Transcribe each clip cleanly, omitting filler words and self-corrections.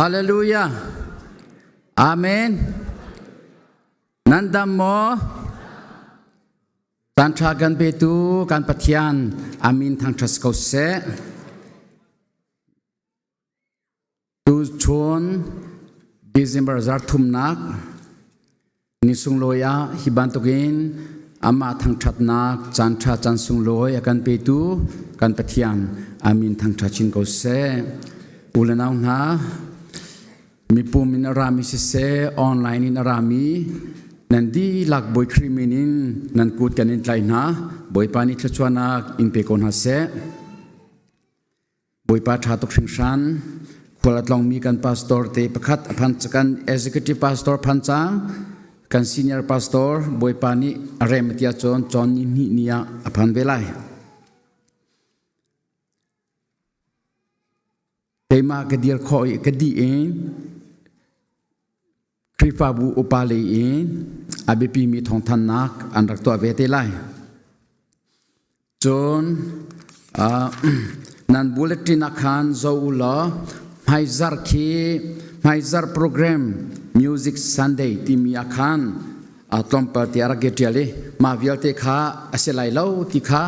Hallelujah. Amen. Nandamo Tantra kan betu kan patian amin thang thas kau se tu chon December zar thumnak nisung loya hibantugin ama thang that nak chantra chansung loy kan betu kan patian amin thang thachin kau se ulanau na mi pum in arami se online in arami Nandi lak boy kriminin nan kut kanin tlay na boy pani tlachuanak in pekon hase boy pa thatok singshan kualat long mi kan pastor te pakhat aphan kan executive pastor phanchang kan senior pastor boy pani aremtia chon ni niya aphan belai tema kedir khoi kedi in Kripabu upalein abepi mi thong thanak anrak to abete lai John nan bulletin akhan zoula maizar program music Sunday timi akhan atom par tiara getiale ma vialte kha aselai lo ti kha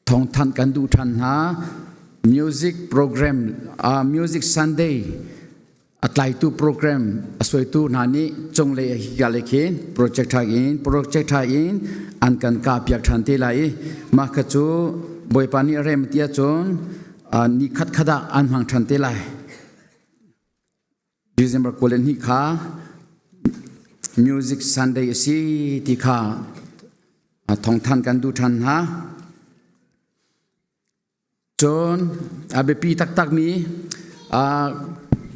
thong than kan du than ha music program music Sunday Atlay tu program asoi tu nani jongle higalekhin project ha in an kan ka piak than te lai ma khachu boipani rem tia chon ni khat khada an hang than te lai December kolen hi kha music Sunday si ti kha thong than kan du than ha chon abepi tak mi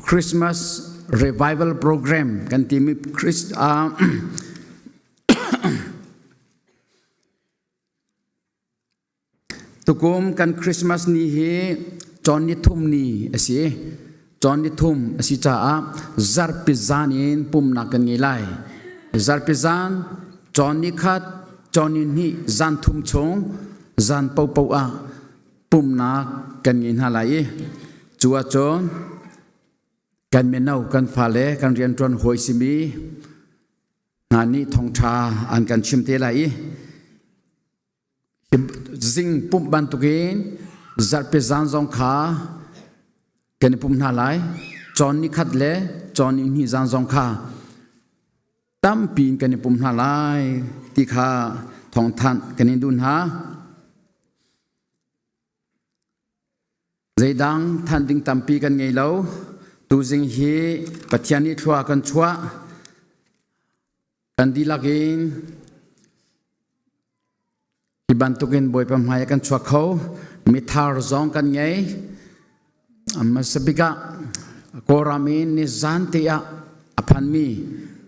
Christmas revival program kan timi tukum kan Christmas ni he Johnny Thum ni asi Johnny Thum asi cha zarpizan in pum na kan ngilai zarpizan Johnny khat Johnny ni zan thum chong zan pau a pum na kan ngin halai chua chon kan menau kan phale kan rian tron hoi simi nani thong tha an kan chimte lai zing pum ban tukin zar pe zan zong kha kan pum na lai chon ni khat le chon ni zan zong kha tam pin kan pum na lai ti kha thong than kan dun ha zaidang than ding tampi kan ngei lo tu jing hi pathiani thua kan chua kan dilagin ibantukin boy pamhaya kan chua kho mithar zong kan ngei amasabika koramin ni zantia aphan mi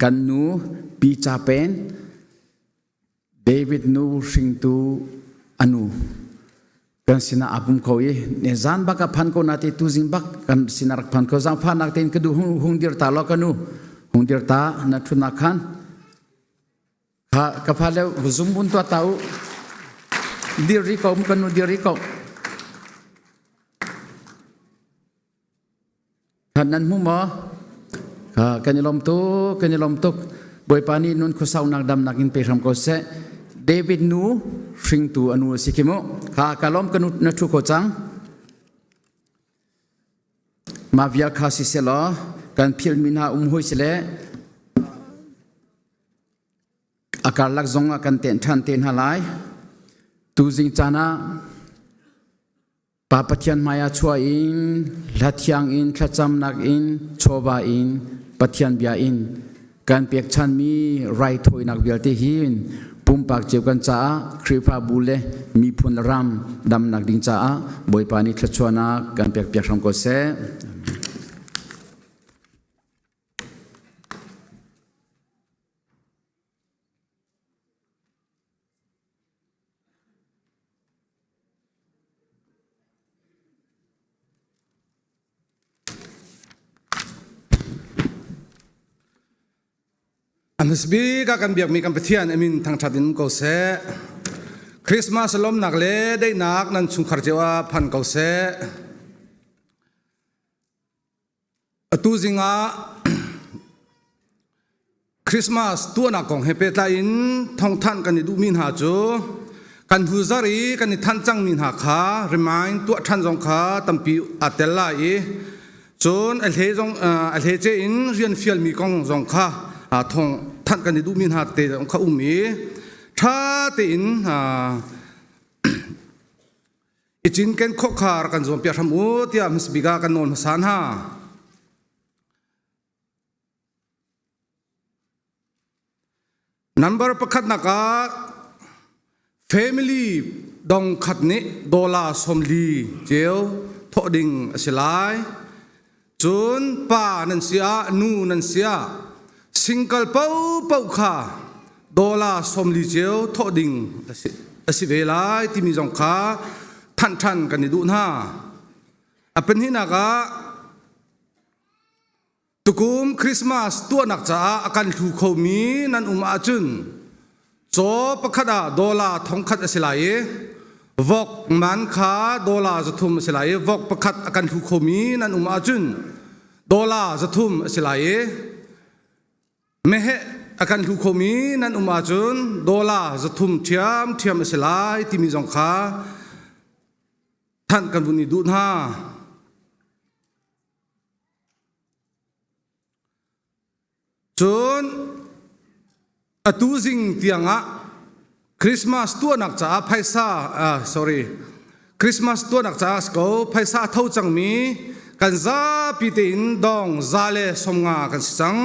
kan nu pi cha pen David nu sing tu anu kan sina apum ko ye ne zan baka phan ko nati tu jing bak kan sinarak phan ko jang phan nak ten kedu hung dir ta lo kanu hung dir ta na thuna khan ha ka phale zum bun to tau dir ri ko kanu dir ri ko hanan mu mo ha kanilom tu boy pani nun ko sau nak dam nakin pe ram ko se David nu sing tu anu sikimo kha kalom kanu na thu ko chang ma via kha si selo kan phil mina hoi sele akar lak zong kan ten halai tu jing chana pa pathian maya chua in lathiang in thacham nak in choba in pathian bia in kan pek chan mi rai thoi nak bialte hin pumpak cheu kan cha kripa bule mi phun ram dam nak ding cha boy pani thachwana kan pek ram ko se Anasbi ka kan biak mi kan pathian amin thang thatin ko se Christmas lom nak le dei nak nan chung khar jewa phan ko se tu zinga Christmas ตัวนักของเฮเปตาอินท่องท่านกันดูมินหาจูกันหูซารีกันท่านจังมินหาขาริมายตัวท่านจงขาตัมปีอัตเตล่าอีจนอัลเฮจงอัลเฮเจอินเรียนฟิลมีกองจงขาท่องท่านกันดูมินหาเตจงขาอุมีถ้าเตอินอิจินเกนข้อขากันจงเปียทำอุที่มิสบิกากันนนสานหาnumber ประคัดนักfamily ดองขัดนี้ดอลลาร์สมลีเจียวทอดิ่งสิไลจนป้านันเสียนูนันเสีย single เป้าค่ะดอลลาร์สมลีเจียวทอดิ่งสิเวลาที่มีจงค้าท่านกันดูหน้าเป็นที่นักตุกุมคริสต์มาสตัวนักจ้าอาการถูกเขามีนันอาจุนโจประคัดดอลลาร์ทองคัดสิไลวอกมันขาดอลลาร์จะทุ่มสิไลวอกประคัดอาการถูกเขามีนันอาจุนดอลลาร์จะทุ่มสิไลเมเหอาการถูกเขามีนันอาจุนดอลลาร์จะทุ่มเทียมสิไลที่มีจงค้าท่านกันบุญดูหน้าจนอตูซิงเตียงคริสต์มาสตัวนักจ้าไพศาคริสต์มาสตัวนักจ้าสก็ไพศาเท่าจังมีกันซาปีเตินดองซาเลสมงากันสัง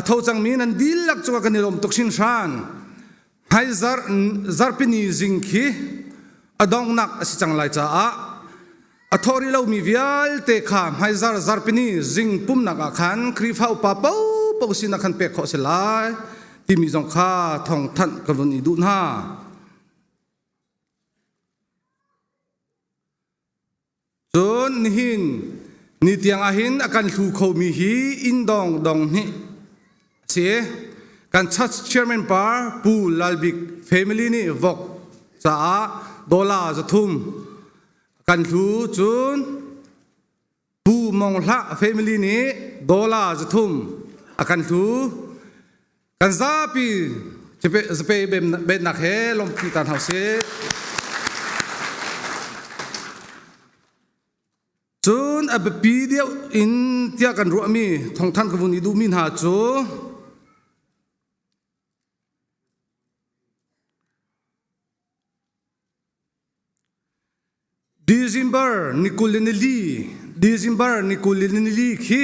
เท่าจังมีนั้นดิลลักจัวกันนิรมตุกชินชานให้ซาร์ปินีซิงคีดองนักสิจังไลจ้าทอริเรามีวิลเตคามให้ซาร์ปินีซิงปุ่มนักขันครีฟ้าอุปปปกสินักขันเป็กขอสิลายที่มีจงค่าท่องท่านกำลังดูหน้าจนหินนิตยังหินอาการถูกเขามีฮีอินดองนี่เสียการชัดเชอร์แมนปาร์ปูลาลบิกเฟมิลี่นี่วอกจ้าดอลลาร์จะทุ่มการถูกจนปูมองละเฟมิลี่นี่ดอลลาร์จะทุ่มอาการถูกกันซาปีจะไปเป็นนักเฮลมที่การเฮาเสจนปีเดียวอินเตียกันรัวมีทองท่านกบุญดูมินหาจูDecember นิโคลินลีคี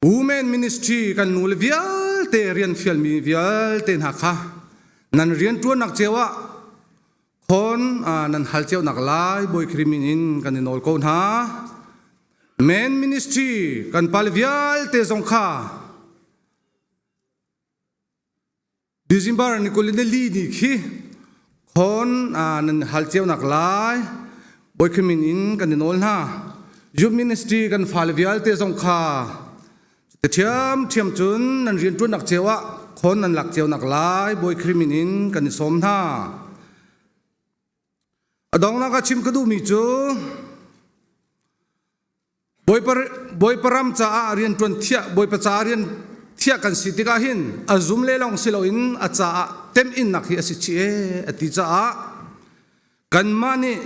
Women Ministry กันนูเลวิลเตเรียนฟิลมีวิลเตนหักค่ะนั่นเรียนตัวนักเจ้าคนนั่นฮัลเจ้านักไล่บอยคริมินินกันในนอลโคนฮะ Men Ministry กันพาลวิลเตสงค่ะ December นิโคลินลีนี่คีคนนั่นฮัลเจ้านักไล่บอยคริมินินกันในนอลฮะ Youth Ministry กันพาลวิลเตสงค่ะเทียมจุนนั่นเรียนจุนนักเจ้าคนนั่นหลักเจ้านักลายบอยคริมินินกันสมท่าดองนักชิมกระดูมีจูบอยปรำจ้าเรียนจุนเทียบอยประจาเรียนเทียกันสิติกาหินจุมเลลองสิโลอินจ้าเต็มอินนักเฮียสิเชติจ้ากันมานี่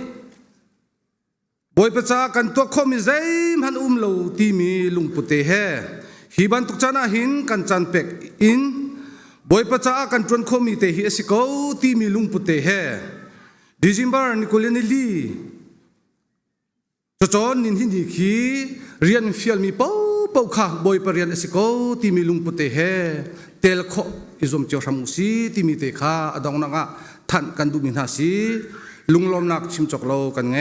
บอยประจากันตัวคอมิเซมหันโลตีมีลุงปุเตเฮฮิบันตุกจานาหินกันจันเป็กอินบอยประจากันจวนคอมิเตฮิสิโกตีมีลุงปุเตเฮดิจิมบาร์นิโคเลนิลีจอนนินหินดีขีเรียนฟิลมีเป้าค่ะบอยประเรียนสิโกตีมีลุงปุเตเฮเตลโคอิซอมเจ้ารามุสีตีมีเตค่ะดองนักท่านกันดูมินาสีลุงลมนักชิมจกโลกันไง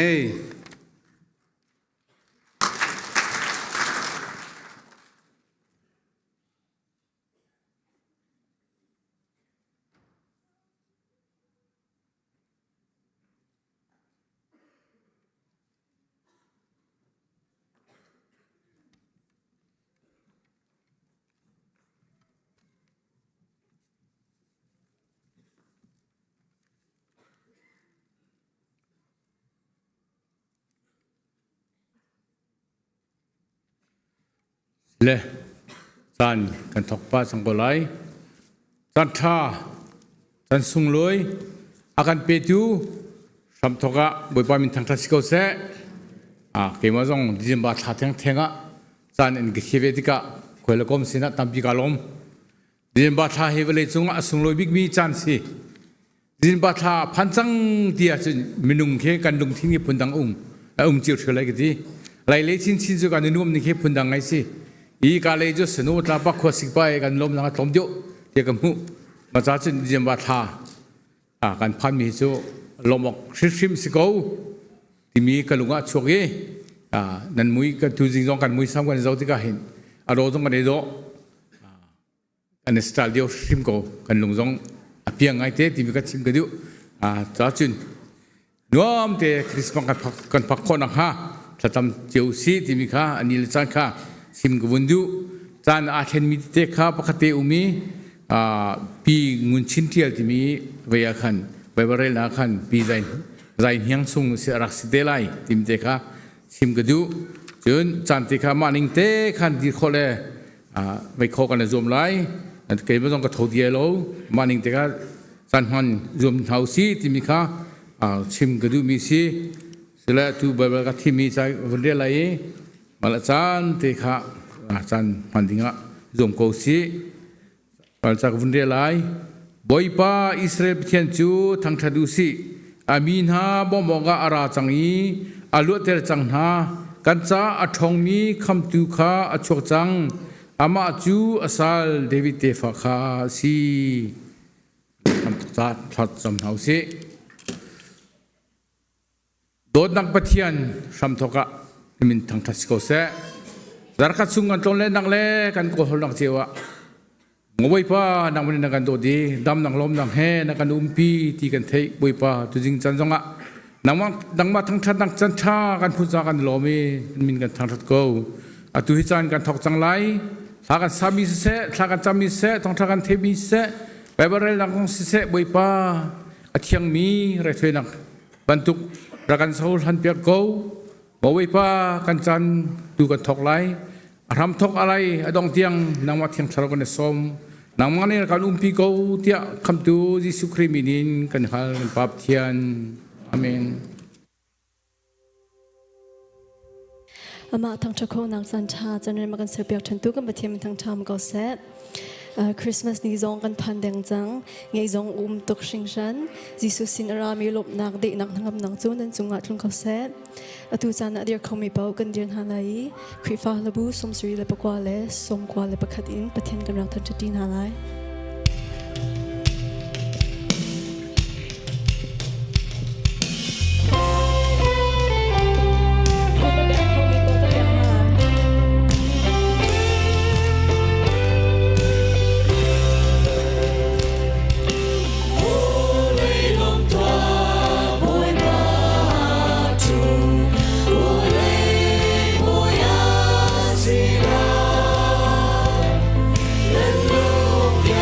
le san kan thok pa sang ko lai san tha san sung loi akan pe tu sam thoka boi pa min thang tha siko se ke ma jong dizim ba tha theng thenga san en ge kheve tika khoila kom sina tampi kalom dizim ba tha hevele chung asung loi big mi chan si dizim ba tha phanchang dia chu minung khe kan dung thing ni phundang chiu thlai ge ti lai le chin chin chu kan nuam ni khe phundang ngai si i ka le jo snu ta pa kho sik pai kan lom na tom dio te kam hu ma cha chin dizim ba tha kan phan mi chu lomok shim si ko ti mi ka lunga chuge nan mui ka tu jing jong kan mui sam kan zo ti ka hin a ro jong kan e do an style dio shim ko kan lung jong a piang ngai te ti mi ka chim ka du cha chun nuam te christmas kan phak khon ha thatam cheu si ti mi kha anil chan kha sim gu bundu chan a then mi te kha pakhate umi pi ngun chin tial ti mi ve ya khan Bible na khan pi zain hiang sung se rak si te lai tim te kha sim ga du chun chan te kha maning te khan di khole ve kho kan zum lai an ke ba jong ka thodi lo maning te kha chan han zum thau si tim kha sim ga du mi si sela tu Bible ka thi mi sai vunde lai mala chan te kha chan pandinga zum ko si pal chak vunde lai boipa Israel thian chu thang thadu si amin ha bomonga ara changi alu ter chang ha kancha athong mi kham tu kha achok chang ama chu asal David te fa kha si tham ta that sam hau si dod nak pathian sam thoka min thang thas ko se zarka chung an ton le nak le kan ko hol nak chewa ngoi pa nang mun nang kan do di dam nang lom nang he nang kan umpi ti kan thei boi pa tu jing chan jonga nang ma thang that nang chan tha kan phu cha kan lomi min kan thang that ko atu hi chan kan thok chang lai tha kan sami se tha kan chami se thong tha kan themi se Bible nang kong se boi pa athiang mi re thoi nang bantuk ra kan saul han pia ko ngoi pa kan chan tu kan thok lai ram thok alai adong tiang nang ma thiang tharo kan som nang mane kan umpi ko tia kham tu Jesu Christ minin kan hal kan pap thian amen ama thang chakho nang san cha chanen ma kan serpiak than tu kan bathiam thang tham ko se Christmas ni zong kan phan deng chang ngei zong tok sing shan Jesus sin ara mi lop nak de nak ngam nang chu nan chunga thung ko se atu chan na dir khomi pau kan dir halai khrifa labu som sri le pakwa le som kwa le pakhat in pathian kan rang than chatin halai Yeah.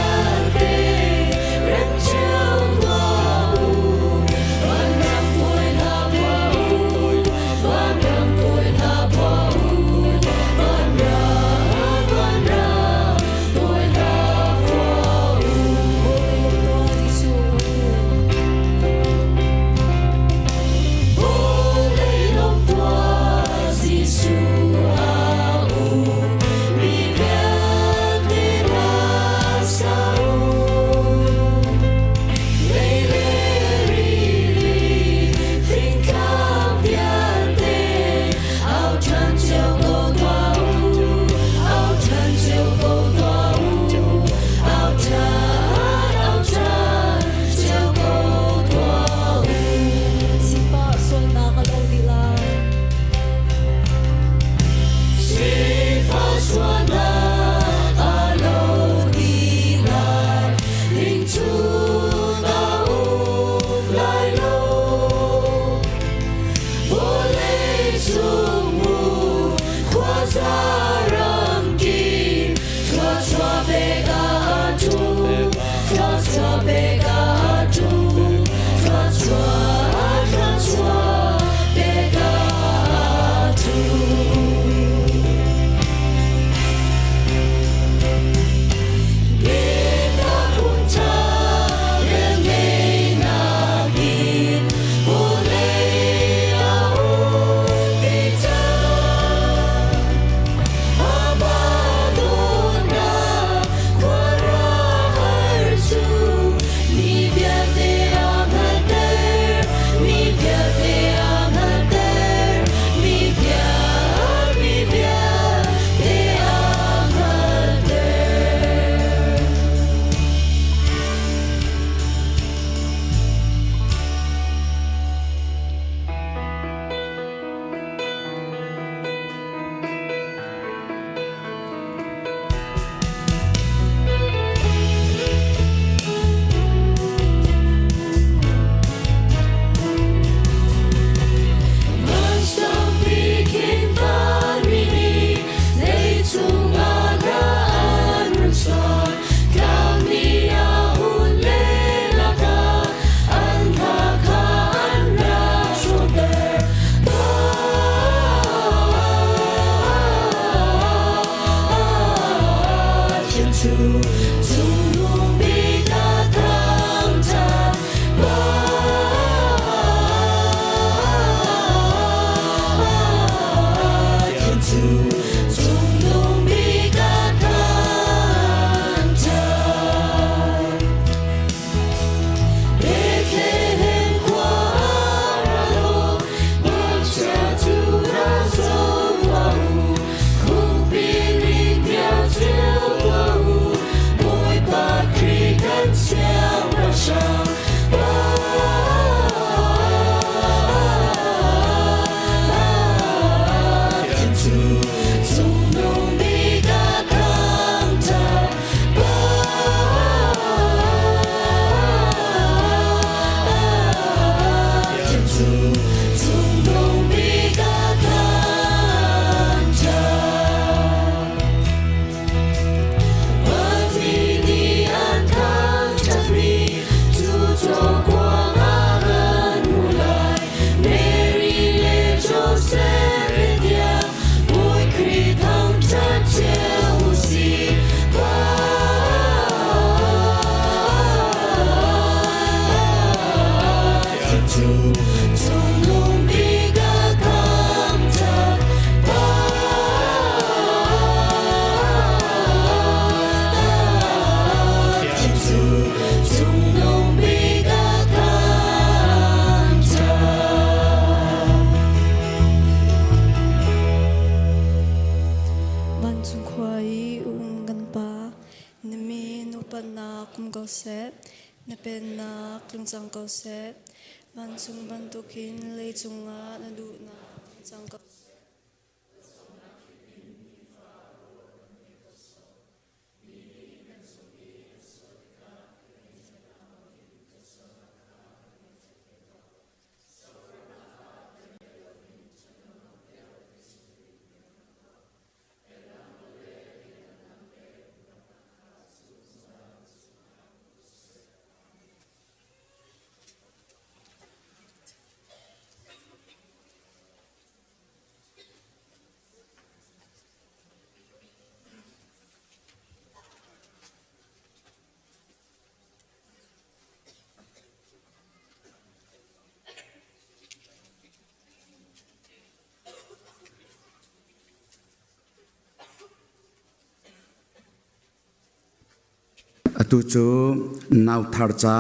na pen na klungchang ko se ban chung ban tukin le chunga na du na chang ko atu chu nau thar cha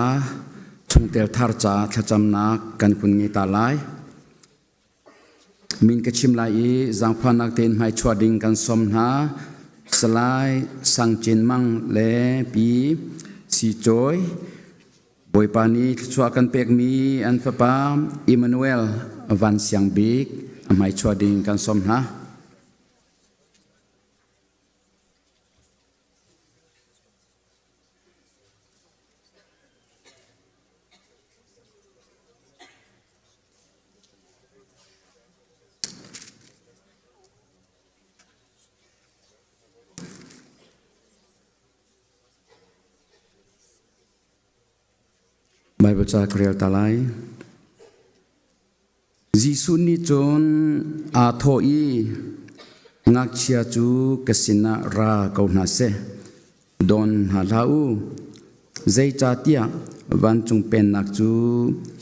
chungtel thar cha thacham nak kan kun ngi ta lai min ka chim lai i zang phanak ten mai chwa ding kan som na salai sang chin mang le pi si choi boi pani chwa kan pek mi an fa pa Emmanuel van siang big mai chwa ding kan som na Bible cha krel talai Jisu ni chon a tho i ngak chia chu kasina ra ko na se don ha lau zai cha tia van chung pen nak chu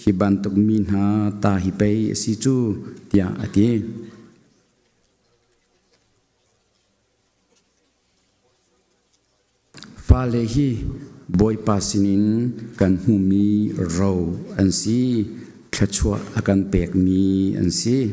hi ban tuk min ha ta hi pe si chu tia ati fa le hi boy pasinin kan humi ro an si thachua akan pek mi an si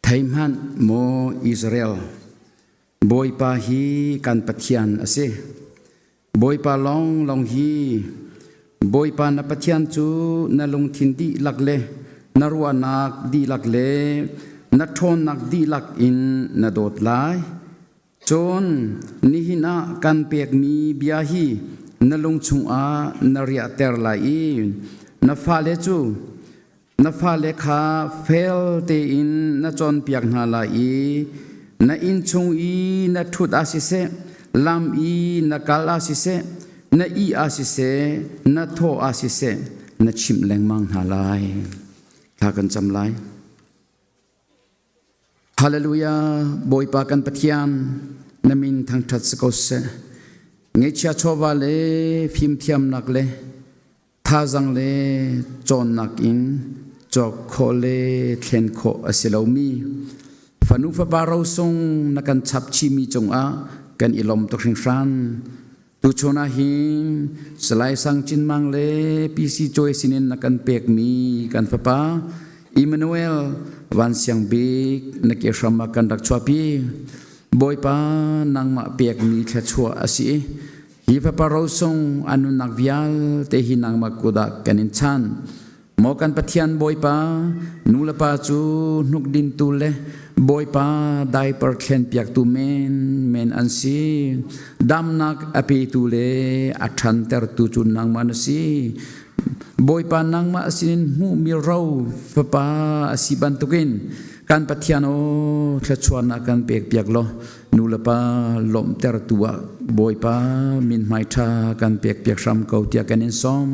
Thaiman mo Israel boy pa hi kan pathian ase boy pa long hi boy pa na pathian chu na long thin di lakle na ruwa nak di lakle na thon nak di lak in na dot lai chon ni hina kan pek mi bia hi na long chung a na ria ter lai na fa le chu na fa le kha fel te in na chon piak na la i na in chung i na thut asise lam i na kal asise na i asise na tho asise na chim leng mang na lai tha kan cham lai hallelujah boy pa kan pathian na min thang that ko se nge cha chowa le phim thiam nak le tha jang le chon nak in chok khole thlen kho asilomi fanu fa baro song nakan chap chi mi chong a kan ilom to khring san tu chona hin salai sang chin mang le pc choi sinin nakan pek mi kan fa pa Emmanuel van siang big na ke shama kan dak chwapi boy pa nang ma pek mi thla chua asi hi fa baro song anu nak vial te hinang makuda kanin chan mo kan pathian boy pa nula pa chu nuk din tu le บอยป้าได้เปิดเขียนเปียกตูเมนอันซีดำนักอภิตูเลอัชันเตอร์ตูจุนนางมันซีบอยป้านางมาสินหูมีเราฟป้าสิบันตุกินการปฏิญาณโชวนนักการเปียกโลนูลป้าลมเตอร์ตัวบอยป้ามินไม่ชาการเปียกซ้ำเก่าเตียกันเองซ้อม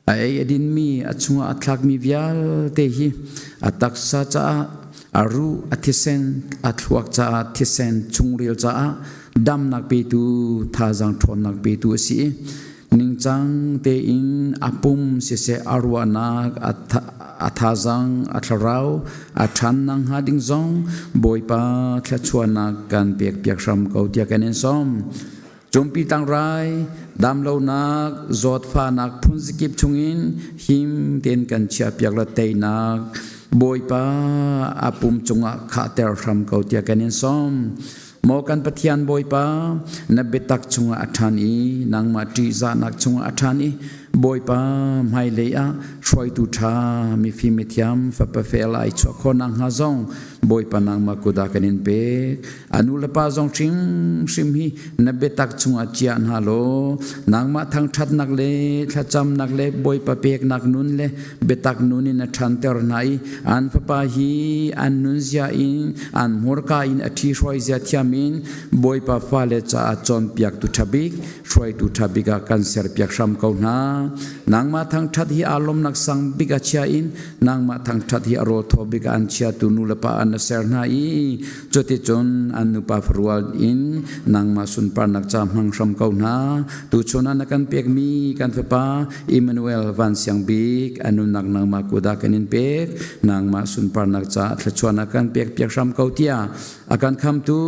ไอ้ดินมีอัชงอัตลักมีวิาลเตหิอัตักษาจ้าอารูอัติเซนอัตลวกจ้าอัติเซนชุงเรียวจ้าดำนักปีตูท่าจังทนนักปีตูสินิงจังเตอินอปุ่มเสเสอารวานักอัท่าจังอัตราวอัชันนังหาดิงจงบอยป้าทชวนนักการเปียกซ้ำเก่าเตียกันเองซ้อมจมปีตังไรดำเหล่านักจอดฟ้านักพุ่นสกิบชงอินหิมเตียนกันเชียเปียกละเตยนักบอยป้าอาปุ่มจงอาขาเตอร์ทำเก่าเตียกันเองซ้อมมอกันปฏิญาณบอยป้านเบตักจงอาชันีนางมาจีจานักจงอาชันีบอยป้าไม่เลยช่วยตุชามีฟิมิทยามฟับเฟลายชัวคนนางฮาจงบอยป้านางมากุดากันอินเปกอนุลปาจงชิมฮีนเบตักจงอาเจียนฮัลโหลนางมาทางชัดนักเลชัดจำนักเลบอยป้าเปกนักนุนเลเบตักนุนินชันเตอร์ไนอันฟปาฮีอันนุนเซียอินอันมอร์กาอินอธิช่วยเซียที่มินบอยป้าฟาเลจ้าจอมเปียกตุชบิกช่วยตุชบิกกันเสียเปียกซ้ำเขาหน้านางมาทางทัดที่อารมณ์นักสังบิกาเชียอินนางมาทางทัดที่อารมณ์ทบิกอันเชียตุนุลปะอันเสรนาอีจติจนอันนุปาฟรัวอินนางมาสุนปานักจามหังซ้ำเขาหน้าตุชนันนักการเปียกมีกันเฟปาอิมมานูเอลวันเสียงบิกอนุนักนางมากุดากันอินเปียกนางมาสุนปานักจ่าทชวนนักการเปียกซ้ำเขาเตียอาการคำตุ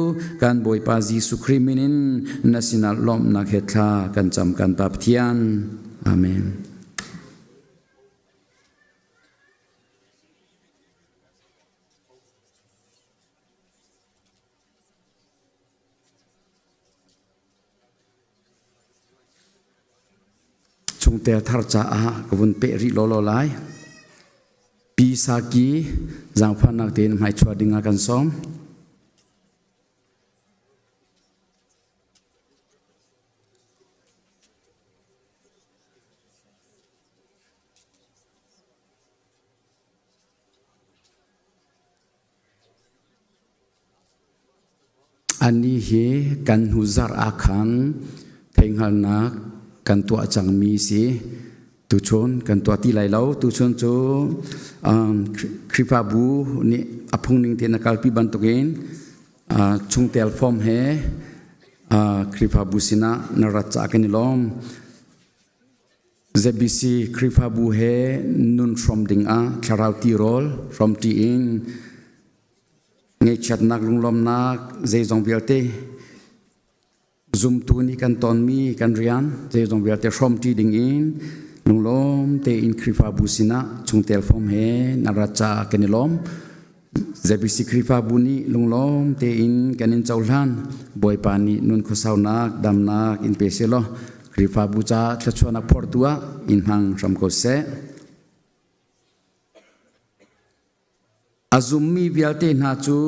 การบอยปาจีสุครีมินินนัสินาลมนักเฮตลากันจำกันปาปเทียนอาเมนจงเตะทาร์จ้ากบุนเปริโลโลไลปีสากีจังพันนักเดินไม่ชัวดิงากันซ้อมอันนี้เหกันหุซาร์อาคันเทงหันนักกันตัวจังมีสิตุชนกันตัวที่ไหลเล่าตุชนโจคริปาบูนี่อพุงนิงเทนักลปีบันตุกินชงเตลฟอมเฮคริปาบูสินะนรัจจากนิลอมเซบิซีคริปาบูเฮนุนฟรอมดิงคาราตีโรลฟรอมตีอินเงยชัดนักลุงลมนักเจจงเบียลเตซุมตูนี่กันตอนมีกันเรียนเจจงเบียลเตฟรอมตีดิงอินลุงลมเตอินคริฟาบุสินะชงเตลฟอมเฮนาราจากันนิลอมเจบิสิคริฟาบุนีลุงลมเตอินกันอินเจ้าลันบอยปานีนุนขสาวนักดำนักอินเปเซโลคริฟาบุจาชัชวนักพอร์ตัวอินหังสมโกเซอาซุมมีเวลเตนาจู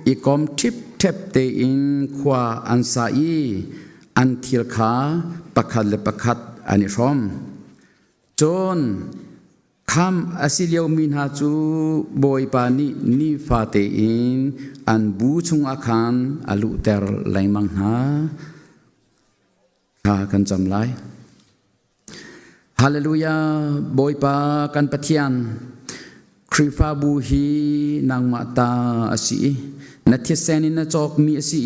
อีกอมทิปเทปเตอินขวาอันสายอันทิลขาประคัดเลประคัดอันนี้ชมจนคำอาศิเลียวมินาจูบอยปานีนิฟาเตอินอันบูชงอาคารอลุเตอร์ไลมังหาข้ากันจำไลฮาเลลูยาบอยปากันปะเทียนคริฟาบูฮีนางมาตาอสีนัทเทเซนินจอกมีอสี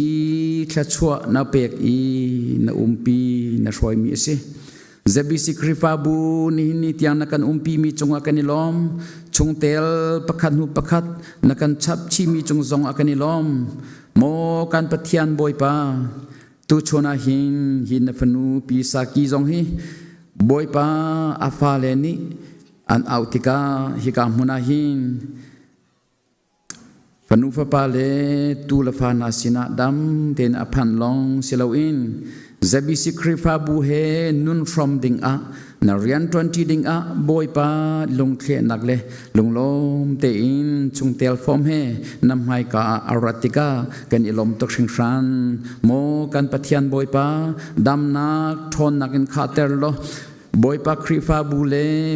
แค่ชั่วนาเปกอีนาปีนาช่วยมีอสีเจบิสิคริฟาบูนี่ที่นักันปีมีจงอากันนิลอมจงเตลประคัดหุประคัดนักันชับชีมีจงจงอากันนิลอมโมกันปะเทียนบอยปาตุชนาหินนฟนูปีสากีจงฮีบอยปาอาฟาเลนีอันเอาติกาฮิกามุนาหินฟนุฟปาเลตูลฟานาสินาดัมเตนอพันลองสิลาวินเจบิสิคริฟาบูเฮนุนฟรอมดิง นาเรียน20ดิงอะบอยปาลงเคลียนักเลยลงลมเตอินชุงเตลฟอมเฮนำให้กาอารัติกากันอิลมตกชิงชันโมกันปะเทียนบอยปาดำนักทนนักอินคาเตอร์โลบอยปาคริฟาบูเล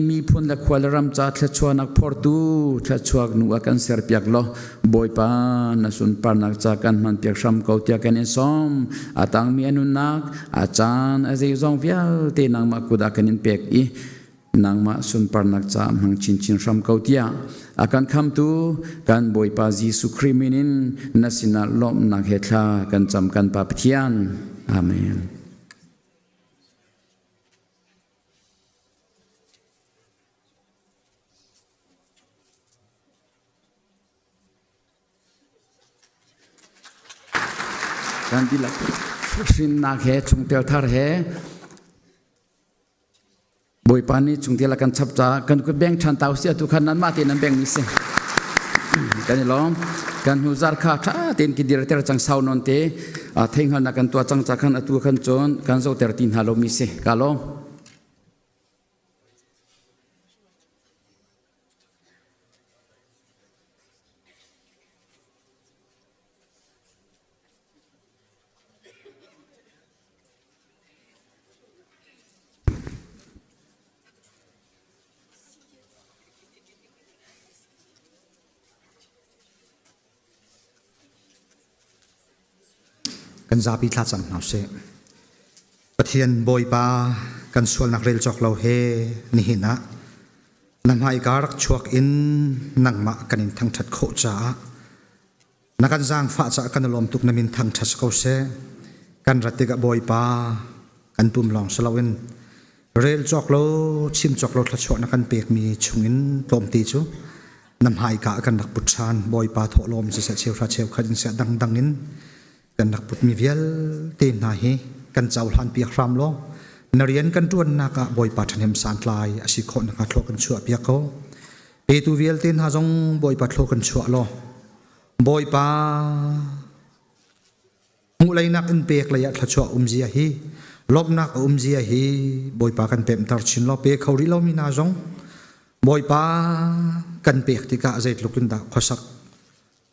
มีพุนละควาลรัมจัดชัวนักพอร์ตูชัวนัวกันเสียเปียกโลบอยปาณสุนปานักจากกันมันเปียกช้ำเกาเตียกันเอซอมอาตังมีอนุนักอาจารย์อาเซียซองวิลเตนังมากุดากันอินเปียกอีนางมาสุนปานักจามังชินชินช้ำเกาเตียอาการคำตูกันบอยปาจีสุคริมินินนัสินาลมนักเฮตลากันจำกันปาปเทียนอาเมนกันดีละสินนักเฮชุงเตียวทาร์เฮบอยปานี่ชุงเตียวละกันชับจ้ากันก็แบ่งชันเตาเสียทุกขันนั้นมาตีนั้นแบ่งมิเซกันนี่ล้อมกันหูซาร์คาท่าเต็นกิดีระเตอร์จังสาวนนเตเทงหันนักกันตัวจังจักขันตัวขันจนกันโซเตอร์ตินฮาโลมิเซกาล้อมกันซาพิทัศน์เอาเสปะเทียนบอยปากันส่วนนักเรียนจอกเราเฮนี่หินะนำให้การักชวกอินนังมากันอินทั้งทัดโคจ้านักการจางฟ้าจะกันลมตุกนมินทั้งทัดเขาเสกันรัติกะบอยปากันปุ่มลองสลาวินเรียนจอกเราชิมจอกเราทัดชวนักกันเปียกมีชงอินลมตีจูนำให้กากันนักปุชานบอยปาทอลมจะเสียเชียวราเชียวขันเสียดังนินกันนักปุตมีเวลเต็มนาฮีกันเจ้าหลานเปียกรำล้อนเรียนกันจวนนักบอยปัดเห็มสานลายอาศิโคนักทโลกันชั่วเปียกเขาเปตูเวลเต็นหาจงบอยปัดโลกันชั่วล้อบอยปาหูไลนักอินเปียกระยะทชั่วเจียฮีลบนักเจียฮีบอยปากันเต็มตาชินล้อเปียกเขาริล้อมีนาจงบอยปากันเปียกที่กะใจลุกินดาขสัก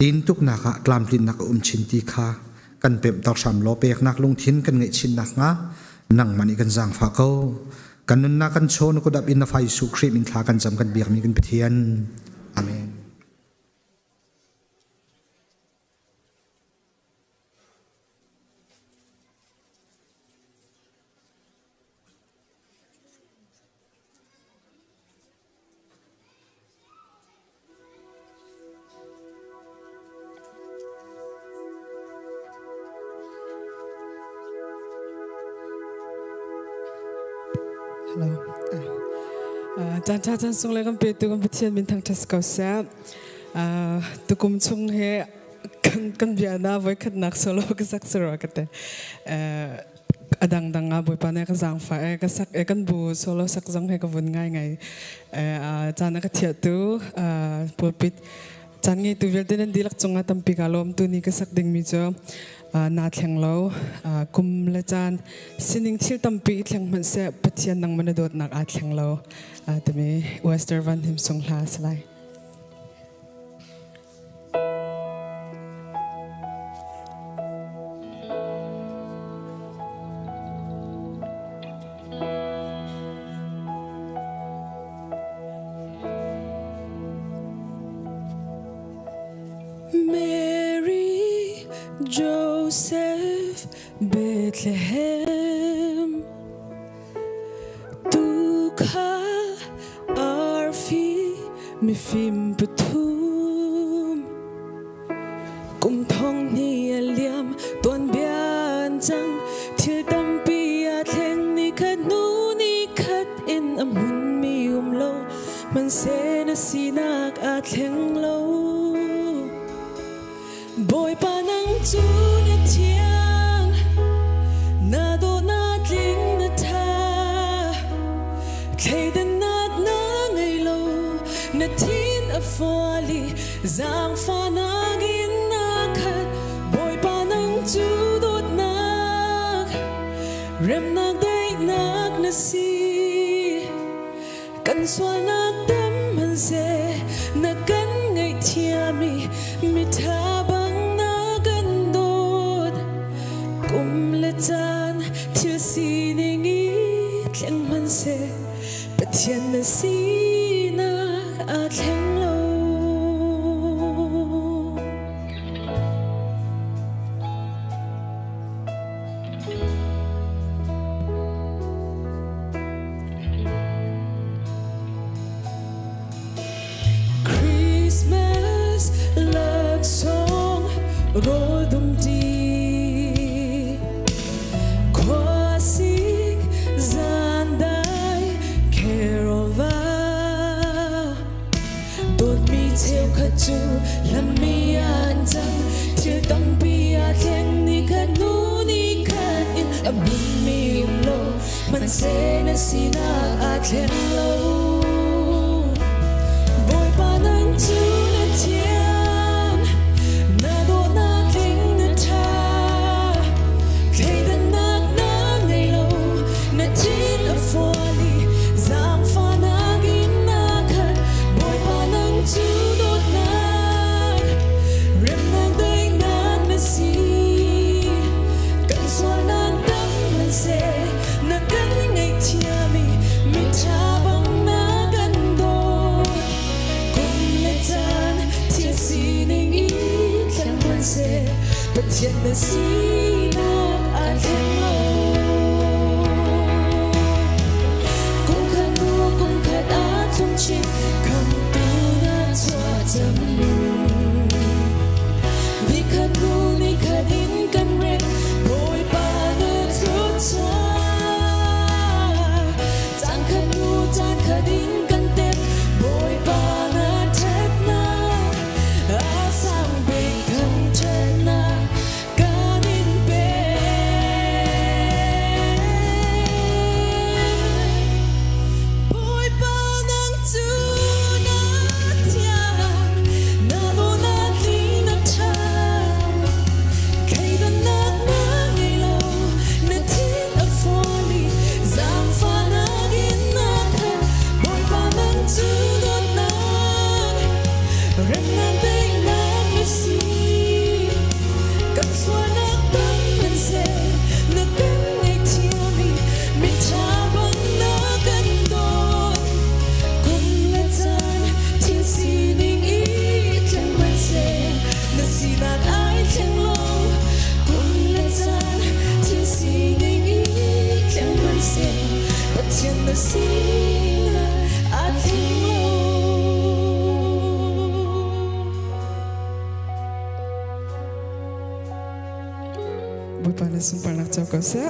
ตีนทุกนักกลามตินนักชินตีคากันเปมตอกสามโลเปียกนักลงทิ้นกันเงยชินนักงะนั่งมันอีกันจางฝากเขากันนุนนักกันโชนก็ดับอินนไฟสุครีมินทากันจำกันเบียกมีกันเพียนอาเมน Hello. Jangan sungguh kan betul kan betul bintang tes kau siap. Tu kum sung he kan biasa boleh kan nak solo kesak seru kata. Adang dang abu panai kan zang fa kesak kan bu solo sak zang he kebun ngai. Jangan ketiak tu pulpit. Jangan tu biar dia dilak cungat tampi kalom tu ni kesak ding mijo.นาเทียงเรากุมละจานสิ่งที่ตั้มปีเทียงมันเสียปะเทียนนังมันโดดนักอาเทียงเราแต่มีเวสเตอร์วันหิมทรงลาสไลJoseph Bethlehem Tukha Arfi Mifim Patum Kum thong ni aliam Tuan bian chang Til tampi atleng ni khat nu ni khat in amun mi lo Man se na sinak atleng lo Boy panang chu na tiang na do na tling na ta Thay den nat na ngay lo na tin a fali Zang fa nagin na khat Boy panang chu dot nak Rem nak day nak na si kan sual nak dem man se na kan ngai thia mi tha bang na gan dot kum le chan thil si ning i thleng man se pathian na si na a thleng lo Christmas love song roll dum di qua sig zandai carova đột mi theo khát chu làm mi an chăng thiêu tâm pi a theng ni khát nu ni khát in a bim mi lo man se na si na a theng lo to the tian na do na thing na tha kay da na ngay lo na tin a foli zang fa na gin na khat boy pa nang tu do na rem na ding na na si kan so na dam man se na kan ngay tia mi tha bang na gan do but yet the sea I can know cũng khát á trong chiếc không tu na cho tâm vì khát nu ni khát in căn rèn bồi ba ngơ thốt cho chẳng khát nu chẳng khát in căn tép bồi ba ngơ thét na á sang bên thân chân na the sea I think Bui pa na sumpah nak cakap saya.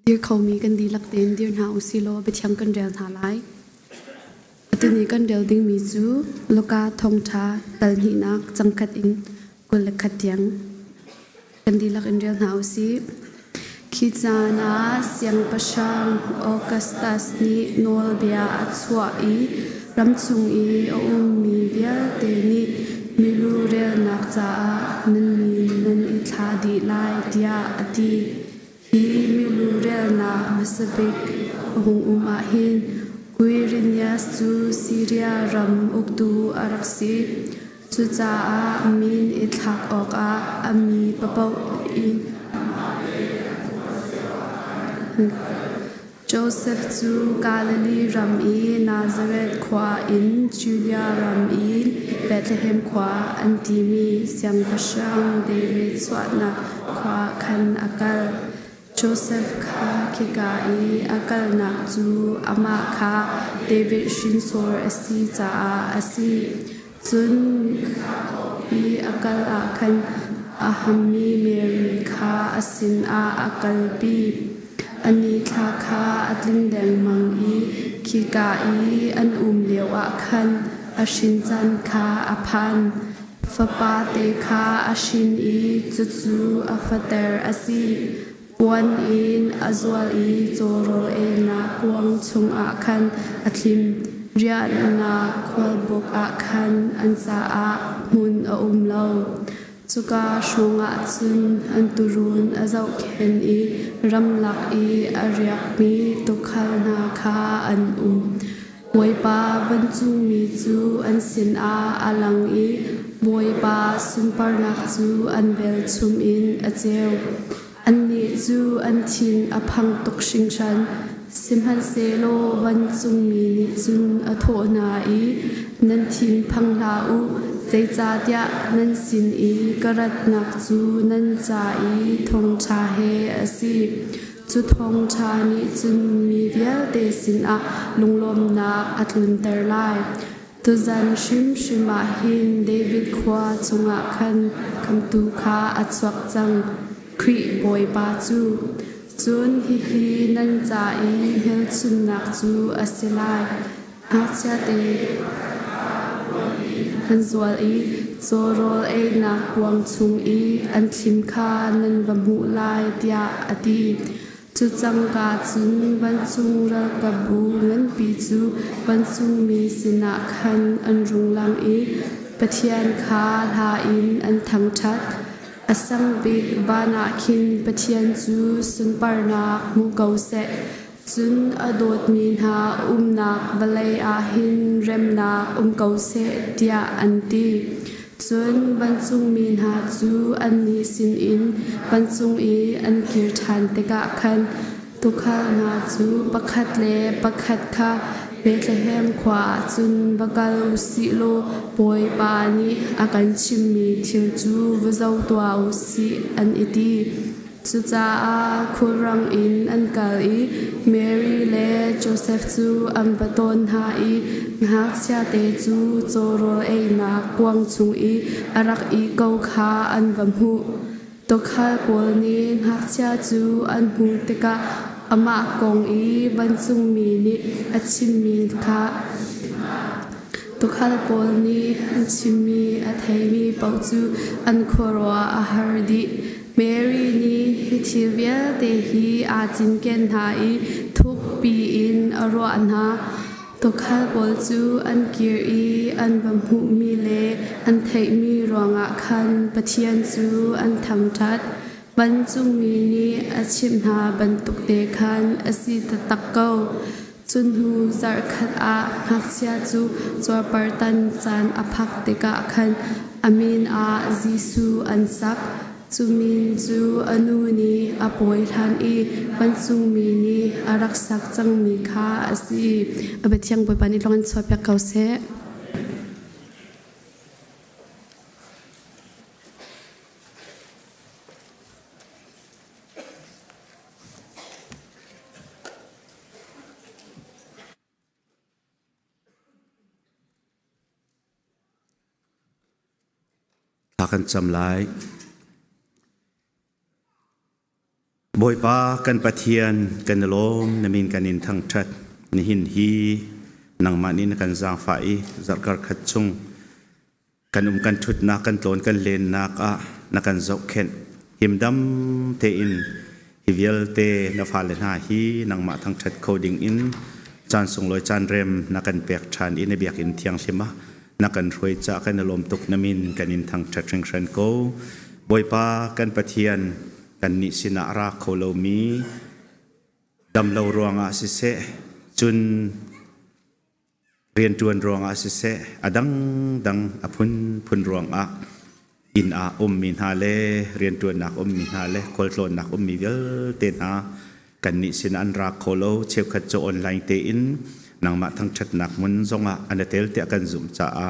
Dear Komi kan di lak ten dear na usilo betiang kan rel tha lai atuni kan rel ding mi chu loka thong tha tal hi nak changkhat in kul khatyang kan di lak in rel na usi khizana siang pasang augustus ni nol bia achwa i ramchung i mi bia te ni milu rel nak cha nan mi nan i tha di lai dia ati hi milu rel na masabik hung ahin Quirinius chu Syria ram uktu araksi chu cha min ithak ok ami papau in Joseph chu Galilee ram i Nazareth khwa in Julia ram i Bethlehem khwa antimi siang pasang David swatna khwa khan akal Joseph kha kika i akal nak chu ama kha David shinsor asi cha asi chun i akal a khan ahami Mary kha asin a akal bi ani kha kha atling deng mang i kika i an lewa khan a shin chan kha a phan fa pa te kha a shin I chu chu a fater a si wan in a zual I choro e na kuang chung a khan a thlim ria na khwal bok a khan an cha a mun a lo chuka shunga chun an turun a zau khen I ramlak I a riak mi to khal na kha an Boy pa van chu mi chu an sin a alang I boy pa sun par nak chu an bel chum in a cheu an ni chu an thin a phang tok shing shan sim han se lo van chung mi ni chun a tho na I nan thin phang la u zai cha tia nan sin I karat nak chu nan cha I thong cha he a si chu thong cha ni chun mi vial te sin a lunglom nak atlun ter lai tu zan shima hin David khwa chunga khan kam tu kha achwak chang khri boy pa chu chun hi nan cha I hel chun nak chu asilai ha cha te an zual I zorol e nak wang chung I an thlim kha nan vamu lai tia ati chu chang ka chun ban chung ra ka bu ngan pi chu ban chung mi sina khan an rung lang I pathian kha tha in an thang that asang big bana khin pathian chu sun par nak mu kau se chun adot min ha nak balai a hin rem nak kau se tia anti chun ban chung min ha chu an ni sin in ban chung I an kir than te ka khan tu kha na chu pakhat le pakhat kha Bethlehem khwa chun bakal si lo poi pa ni akan chim mi thil chu vazau twa si an iti chu cha a khurang in an kal I Mary le Joseph chu am baton ha I ngak sia te chu choro e na kwang chung I arak I kau kha an vam hu to kha pol ni ngak sia chu an hu te ka ama kong I ban chung mi ni achim mi kha to kha pol ni achim mi a thai mi pau chu an khorwa a har di Mary ni hitivia te hi a chin ken ha I thuk pi in a ro an ha to khal bol chu an kir I an bam hu mi le an thei mi ronga khan pathian chu an tham that ban chung mi ni a chim na ban tuk te khan asi ta tak kau chun hu zar khat a hak sia chu chor partan chan a phak te ka khan amin a Jisu an sak chumin chu anu ni apoi than I ban chung mi ni arak sak chang mi kha asi abethiang boi pani longan chopya kause akan chamlai boy pa kan pathian kan lom namin kanin thang that ni hin hi nang manin kan zang fai zarkar khat chung kan kan thut na kan tlon kan len na ka na kan zau khen himdam te in hivial te na phale na hi nang ma thang that coding in chan sung loi chan rem na kan pek than in biak in thiang hlema na kan roi cha kan lom tuk namin kanin thang that ring ran ko boy pa kan pathian kan ni sina ra kholo mi dam lo ruanga si se chun rian tuan ruanga si se adang dang apun phun ruanga in a min ha le rian tuan nak min ha le kol tlon nak mi vel te na kan ni sina an ra kholo chep khat cho online te in nang ma thang that nak mun zonga anatel te kan zum cha a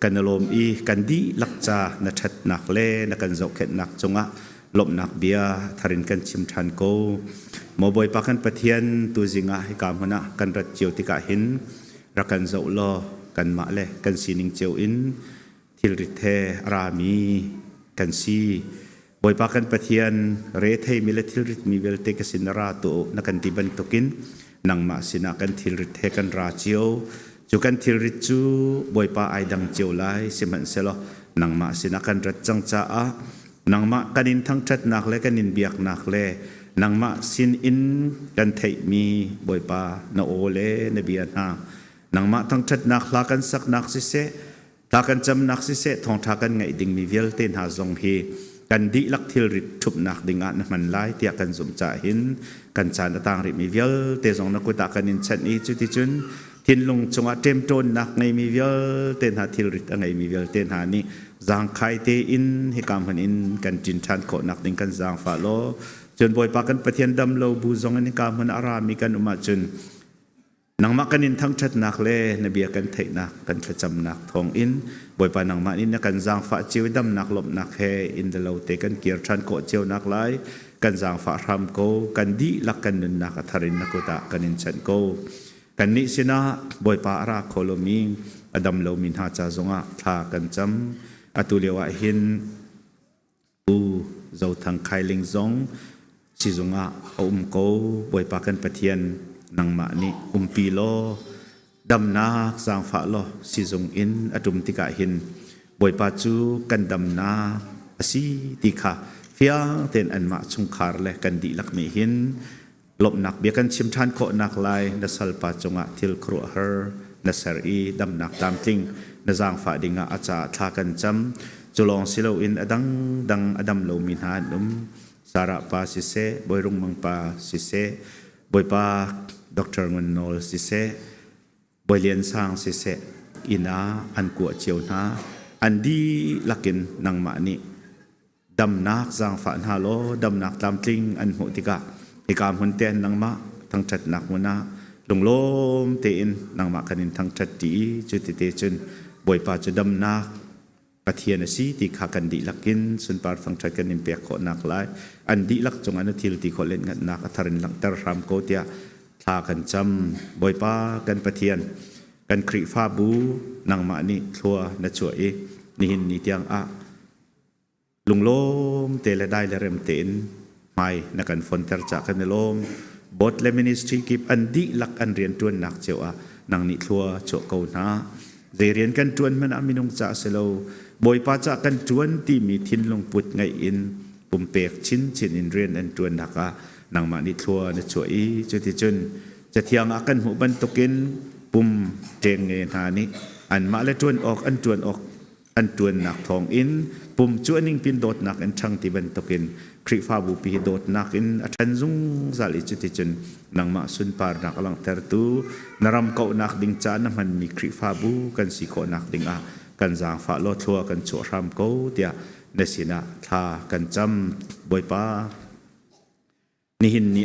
kan lom I kan di lak cha na that nak le na kan zok khet nak chunga lop nak bia tharin kan chim than ko mo boy pa kan pathian tu zinga hi kam hana kan rat chiu tika hin rakan zo lo kan ma le kan sining cheu in thil ri the rami kan si boy pa kan pathian re thei mi le thil rit mi vel te ka sin ra to na kan ti ban tokin nang ma sina kan thil ri the kan ra chiu จูกันทิริจูบอยปาไอดังเจียวไลสิมันเสลนังมาสินักันรัดจังจ้านังมากันอินทั้งชัดนักและกันอินเบียกนักเลนังมาสินอินกันเทมีบอยปานาโอเลนเบียนานังมาทั้งชัดนักลากันสักนักสิเสลากันจำนักสิเสทองทากันไงดิ่งมีเวลเตนหาจงฮีกันดีลักทิลริดทุบนักดิ่งอันมันไล่เตียกันสมจ่าหินกันจานต่างริมีเวลเตจงนักกุตากันอินชันอีจุติจุนทินลงจงอาเต็มโจนนักไงมีเวลเตนหาทิลริดไงมีเวลเตนหานี่จางไข่เตอินให้กำหันอินกันจินชันโคนักดิ่งกันจางฟาโลจนบอยปากันปะเทียนดำโลบูจงอันนี้กำหันอารามีกันอุมาจุนนังมากันอินทั้งชัดนักเล่นเบียกันเทนักกันประจำนักทองอินบอยปานังมาอินกันจางฟ้าเจียวดำนักลบนักเฮอินเดลเตกันเกียร์ชันโคเจียวนักไลกันจางฟ้ารำโกกันดีลักกันนุนนักทารินนักกุตะกันอินชันโกกันนิสินะบอยปาราโคโลมิงอดัมโลมินหาจาจงะทากันจำอตุเลวะหินอูเจ้าทางไคลิงจงสิจงะโกบอยปากันปะเทียนนังมานี่ปีโลดำนาสร้างฝาโลสิจงอินอดุมติกาหินบอยปาจูกันดำนาอสีติกาเฟียเต็นอันมาชุงคาร์เลกันดีลักมีหินหลบหนักเบียกันชิมทานโคนักลายนัสลปาจงะทิลครัวเฮอร์นัสรีดำหนักตามทิ้งนัสร้างฝาดิงะอาจาทากันจำจุลองสิโลอินอดังอดัมโลมินหานุมสาระปาสิเซบอยรุงมังปาสิเซบอยปาดร.เงินโนลสิเซบอยเลียนสร้างสิเซอินาอันกัวเจียวนาอันดีลักินนังมานี่ดำนักสร้างฝานฮาโลดำนักตามทิ้งอันหัวติกาอีกามคนเตียนนังมาทั้งจัดนักมุนาลงโลมเตียนนังมากันินทั้งจัดดีจุดเตจุนบอยปาจะดำนักปะเทียนสีติขากันดีลักกินสุนปาร์ฟังจัดกันนิมเปียกโคนักไลอันดีลักจงอันทิลติโคเล่นกันนักทารินลังเตอร์รามโกเตียทากันจำบอยปากันปะเทียนกันคริฟ้าบูนังมานี่ทัวนัช่วยนิหินนิเตียงอะลุงโลมเตลได้และเริ่มเต็นไม่นักการฝนเตอร์จากกันในลมบทและมินิสทรีกิบอันดีลักอันเรียนจวนนักเจ้านังนิทัวโจเกานาเรียนกันจวนมันอามินงจ่าเซโลบอยปาจากกันจวนที่มีทินลงปุดไงอินปุ่มเปียกชิ้นอินเรียนอันจวนนักนังมานิทัวนัช่วยจุดที่จนจะเที่ยงอากันหูบันตกินปุ่มเจงเงินหานี้อันมาและจวนออกอันจวนออกอันจวนหนักทองอินปุ่มจวนนิ่งปินโดดหนักอันช่างที่บันตกินคริฟ้าบุปีโดดหนักอินอัชันซุงซาลิจุดที่จนนังมาสุนปาร์นักลังเตอร์ตูนรำเกาหนักดิ่งจานมันมีคริฟ้าบุกันสีโคหนักดิ่งกันจางฟ้าโลทัวกันโจรำเกาเดียในสินะทากันจำบอยปานิหินนี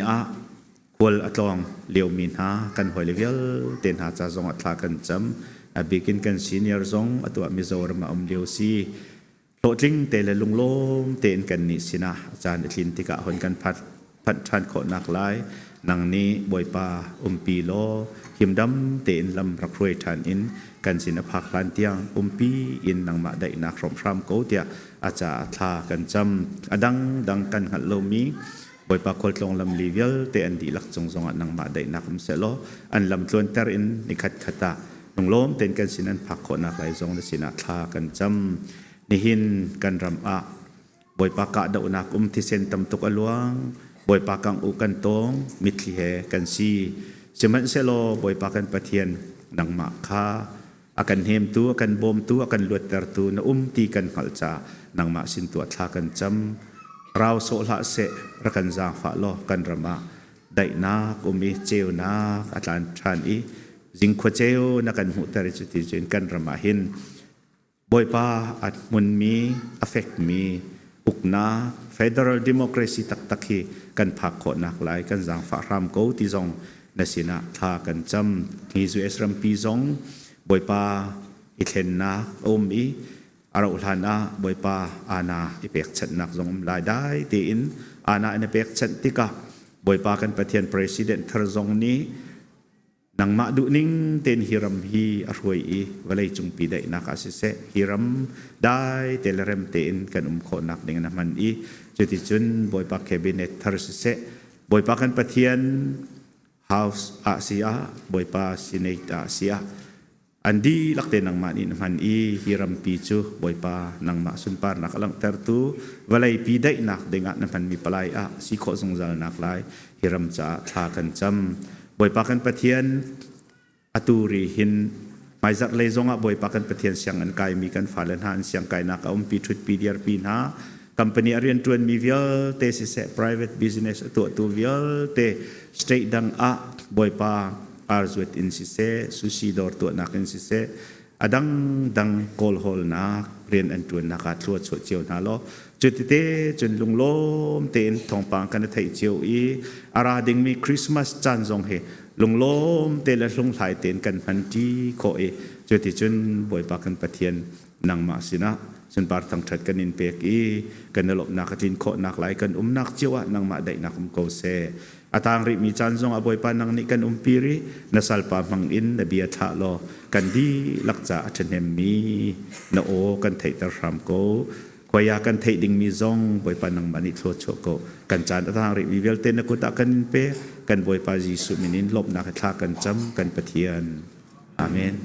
ควรอัตลองเลียวมินหากันหอยเลเวลเต็นหาจะจงอัตลากันจำบิกินกันซีเนียร์จงอัตัวมิโซรมาเลียวซีโลจิงเตลลุงโลมเต็นกันนิสินะอาจารย์ลินติกะหนกันพัดชันโคนักไลนังนี้บอยปาปีโลหิมดำเต็นลำรักรวยทานอินกันสินภักลานเตียงปีอินนังมาได้นักรมพรำโกเตียอาจารย์ทากันจำอดังกันหัดโลมีบอยปากคนลงลำลีเวลแต่อันดีลักจงนังมาได้นักมเสลอันลำทวนเตอร์อินนิคัดขตาลงล้มเต็นกันสินันพักคนนักไหลจงและสินาทากันจำนิหินกันรำบอยปากะดาวนักที่เซนตำตุกอลวงบอยปากังอุกันตงมิตรเฮกันซีเสมันเสลบอยปากันปะเทียนนังมาคาอากันเฮมตัวอากันบมตัวอากันลวดเตอร์ตัวนะตีกันขัลจานังมาสินตัวทากันจำเราโซละเสรักันจางฝาโลกันรำได้นักมีเจวนักอาจารย์ชานอีจิงขวเจวนักกันหูตริจุติเจนกันรำหินบอยปาอัดมุนมีอเฟกมีอุกนาเฟเดอรัลดิโมคราซีตักฮีกันพักโคนักหลายกันจางฝารามโกติจงนสินะทากันจำฮิจูเอสรัมปีจงบอยปาอิเทนนาอีอาราอุลานะบอยปาอาณาอิเปกชัดนักจงลายได้ตีอินอาณาอิเปกชัดติกะบอยปากันประเทศประธานทรจงนี้นังมาดูนิ่งเต็นฮิรัมฮีอรวยอีวันเลยจุงปีได้นักอาศิเสฮิรัมได้เตลเรมเต็นกันโคนักdenganมันอีจุดที่จุนบอยปาแคบิเนตทรเสบอยปากันประเทศ House อาเซียบอยปาซีเนตอาเซีย อันดีลักเตนังมานี่นมันอีฮิรัมปีจูบอยปานังมาสุนปานักลังเตอร์ตูวลัยปีได้นักเดงะนันมีปลายอะสิโคสงจานักลายฮิรัมจ่าทากันจำบอยปากันปะเทียนอตูรีหินไม่จัดเลยจงอ่ะบอยปากันปะเทียนเสียงอันกายมีกันฝ่าเลนหันเสียงกายนักอมปีชุดปีเดียร์ปีนาcompany arian tuan mi vial te se private business tu vial te state dang a boy pa arzwet in si se sushi dor tu nak in si se adang dang kol hol nak rian an tuan nakat chuat chuat chiu na lo chutite chun lung lom te in thong pang kan thai chiu i ara ding mi christmas chan jong he lung lom te la lung thai ten kan phan ti ko e chuti chun boy pa kan pathian nang ma sinaฉันปาร์ทังชัดกันนินเปกีกันนลบนักจินโคนักไหลกันนักเจียวนังมาได้นักโกเซอาทางริมีจันทร์อบอยปานังนิกันปีรินัสัลปามังอินนบียทะโลกันดีลักจ่าฉันเฮมีนโอกันไทยตรามโกขวายากันไทยดิ่งมีซองบอยปานังมานิโทโชโกกันจานอาทางริมีเวลเตนกุตะกันนินเปกันบอยปาจีสุมินินลบนักทากันจำกันปะเทียนอาเมน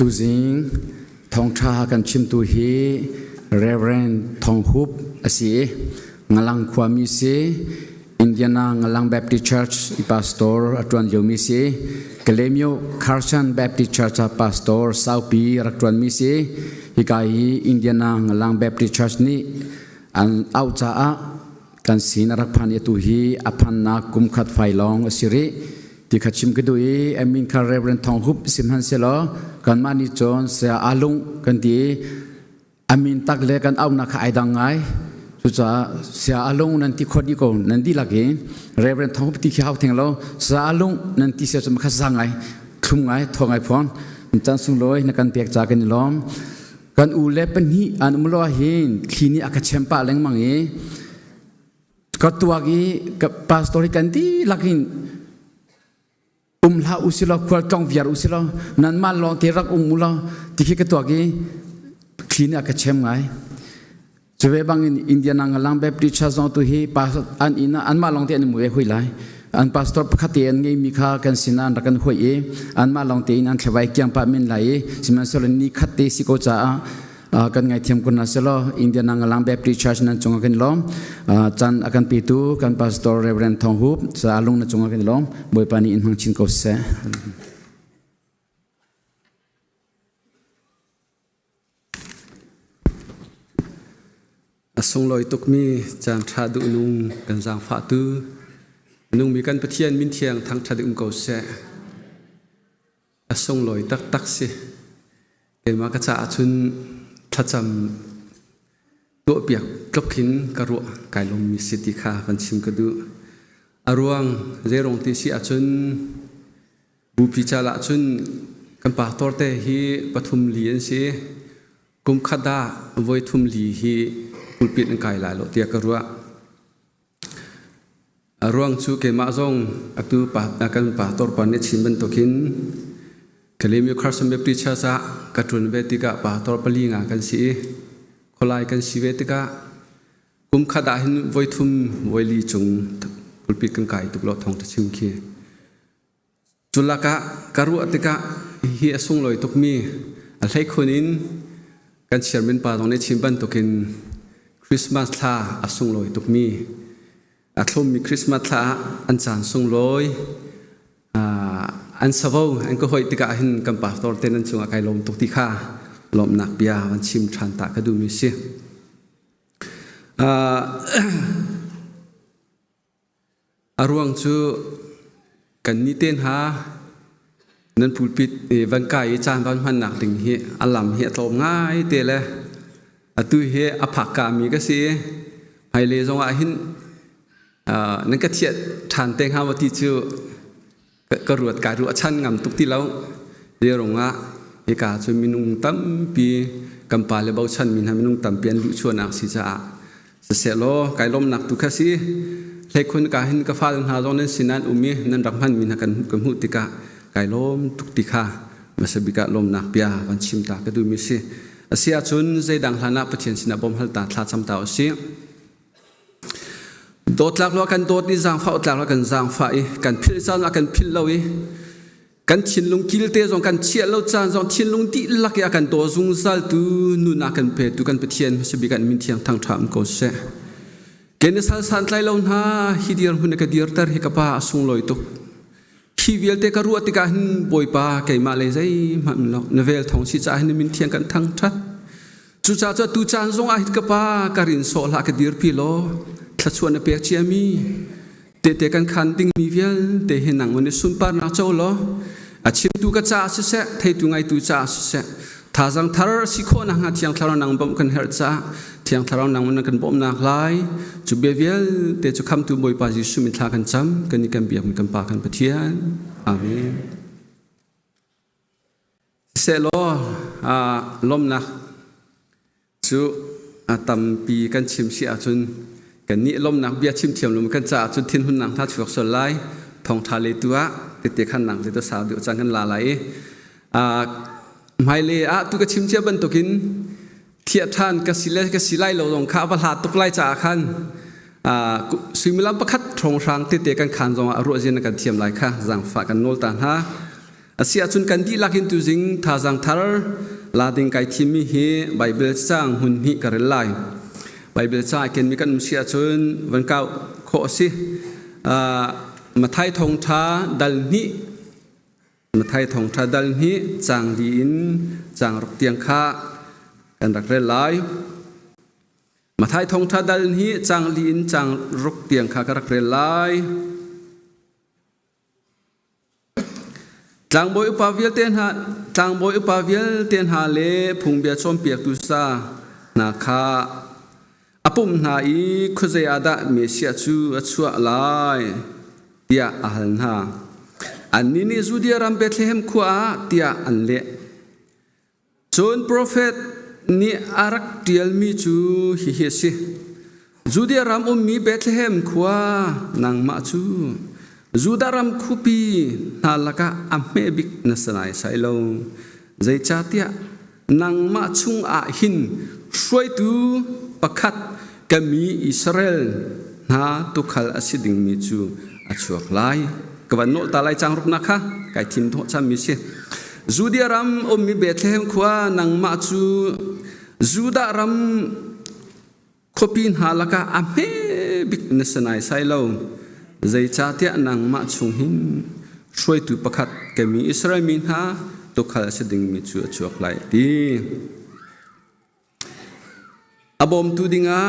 tu zing thong tha kan chim tu hi Reverend Thong Hup asi ngalang khwami se Indiana ngalang Baptist Church I pastor atwan yomi se Kalemio Carson Baptist Church pastor Saupi ratwan mi se hikai Indiana ngalang Baptist Church ni an aucha a kan sin rak phan tu hi aphan na kum khat phai long asiri ti khachim kedui amin kha Reverend Thong Hup simhan selo kan mani chon se alung kan ti amin tak le kan au na kha aidang ngai chu cha se alung nan ti khodi ko nan di lagi Reverend Thong Hup ti khau theng lo sa alung nan ti se chum kha sangai thum ngai thongai phon chan sung loi na kan pek cha kan lom kan u le pen hi an umlo hin khini akachem pa leng mangiก็ตัวกี้กับปาสตอริกันที่ลักินลาอุสิลควรต้องวิารอุสิลนั้นมาลองเทรักมุลที่ขี้กับตัวกี้คลีนอากับเชมไงจะเวบังอินเดียนังลังแบบดิชาซองตัวฮีปาสอันอินะอันมาลองเทนมือหุยไลอันปาสตอร์พักเตียนไงมีค่ากันสินันรักกันหุยอันมาลองเทนอันเทวายเกียงปามินไลสิมันสลนี่ขัดเตสิโกจ้าkan ngai thiam kun aselo India nang lang Baptist Church nan chunga kan lom chan akan pitu kan pastor Reverend Thong Hup sa alung na chunga kan lom boy pani in hang chin ko se asong loi tuk mi chan tha du nung kan jang fa tu nung mi kan pathian min thiang thang tha du ko se asong loi tak tak se ke ma ka cha chunถ้าจำตัวเปียกกลบขินกระรัวกายลมมีสิทธิค่ากันชิมกระดูอารวงเจรงที่สิอาจุนบุพิจาระจุนกันป่าตอร์เตฮีปฐุมลีนสิกุมขดาไว้ทุมลีฮีปุลปิดกายหลายโลเตียกระรัวอารวงชูเกมาจงอัตุป่ากันป่าตอร์ปานเนชิมบันตกินเคลมิวคาร์สัมเบปริชาซะกัตุนเวติกะปาตอร์ปลีงากันสิขลายกันสิเวติกะกุมขดาหินไว้ทุมไว้ลีจงปุลปิกันไก่ตุกลอทองตะชิมคีจุลกะการุอติกะฮีอสุงลอยตุกมีอะไรคนอินกันเชียร์เป็นป่าตรงในชิมบันตุกินคริสต์มาสลาอสุงลอยตุกมีอัตลมมีคริสต์มาสลาอันจานสุงลอยอันสาวอันก็หอยติกาหินกัมปาตอร์เตนันชงอาไกลมตุกติข้าลมหนักเบียวันชิมทรานตากระดูมิเสียอารวงจูกันนิเตนหานั้นพูดปิดวันกายจานวันมันหนักถึงเฮอลัมเฮตมง่ายเตะเลยตุยเฮอภักกามีก็สิไฮเลจงอาหินนั่นก็เทียทานเตงหาวติจูกระรวดการรัวชั้นงำตุกที่แล้วเดี๋ยวรงอ่ะเอกาจนมีนุ่งตั้มปีกำปาเลเบาชั้นมีทำมีนุ่งตั้มเปลี่ยนลุชวนนักสิจ้าเสียโลไก่ลมหนักตุกสิเล็กคนกาหินกฟ้าหาจงนั้นสินันอุมีนั่นรักพันมีนักกันกำหุติกาไก่ลมตุกติกามาสบิกาลมหนักเปียวันชิมตากระดูมิสิเสียจนใจดังฐานะประเทศสินาบมฮัลตาทลาจำตาสิโดดหลักล้อกันโดดนี่จางฟ้าหลักล้อกันจางฟ้ากันพิลจานกันพิลเรากันชินลุงกิลเตจงกันเชียเราจานจงชินลุงตีลักยากันตัวซุงซัลตูนูนักกันเพตุกันเปเทียนสบิกันมินเทียงทางทามก็เสเกณฑ์สัลสันไลเราหน้าฮิดียร์หุ่นกระเดียร์ตาร์เฮกป้าสุงลอยตุฮิวิลเตการัวติกาหินบอยป้าเกมาเลยใจมันล็อกเนเวลทองชิจ่าหินมินเทียงกันทางทัดจุจ่าจะตูจานจงอาหิตกป้าการินโซลากระเดียร์พิโลถ้าชวนเปียกเชียมีเตะกันคันติ้งมีเวลเตะเห็นหนังวันนี้สุนปาร์นาโจล้ออาชิมตูกระจ่าสุเสะเทตุไงตูจ่าสุเสะถ้าจังทาร์สิโคนังหาเทียงทาร์นังบ่มกันเฮร์จ่าเทียงทาร์นังมันกันบ่มนักไล่จุเบียเวลเตะจุคำตูบอยปาจิสุมิทากันจำกันนี่กันเบียกมีกันปากันปะเทียนอาเมนเสลอลมนักจุตัมปีกันชิมเสียจุนกันนี้ลมหนักเบียชิมเทียมลมกันจ่าจุดทิ้นหุ่นหนังท่าช่วยสลายทองทะเลตัวเตะขันหนังเตะสาวเดือดจังกันลาไหลไม่เลยตุกชิมเทียบันตุกินเทียท่านกสิไลเราลงข้าวผาตุกไล่จ่าขันสุมิลัมประคัดทองรังเตะกันขันจงอรุณเจนกันเทียมไหลค่ะจังฝากกันโนลตานฮะ เสียจุนกันดีลักหินตุจิงท่าจังทาร์ลาดิงไกทีมีเฮไบเบิลจ้างหุ่นหิกระไรไบเบิลจ้างเกินมีกันเสียจุนวันเก่าโคสิมาไทยทงท้าดัลนิมาไทยทงท้าดัลนิจางดีนจางรกเตียงข้ากันรักเรลายมาไทยทงท้าดัลนิจางดีนจางรกเตียงข้ากันรักเรลายจางบอยอุปาวิลเตียนหาจางบอยอุปาวิลเตียนหาเลพุงเบียชมเปียกตุซานาคาอปุ่มนาอีคุเซอาดะเมเซียจูอัชวะลายเตียอาหันหาอันนี้จูเดียรัมเบธเลเฮมขวาเตียอันเละจนโปรเฟตนี่อารักเดียลมีจูฮิเฮซิจูเดียรัมมีเบธเลเฮมขวานางมาจูจูดารัมคุปีนาลกะอัมเมบิกนัสนายไซโลใจชาเตียนางมาชุงอาหินช่วยตูประคัดกมีอิสราเอลนาตุขลอสิดิงมิจูอัชวกไลกวันโนตาไลจังรุกนะคะไก่ทิมโตชามิเชจูเดียรัมมีเบธเลเฮมขวานางมาจูจูดารัมคุปีนาลกะอัมเมบิกนัสนายไซโลใจชาเตียนางมาชุงหินช่วยตูประคัดแกมีอิสราเอลมินฮาตุขลสดิงมิจูชวกไลดีอบอมตูดิงา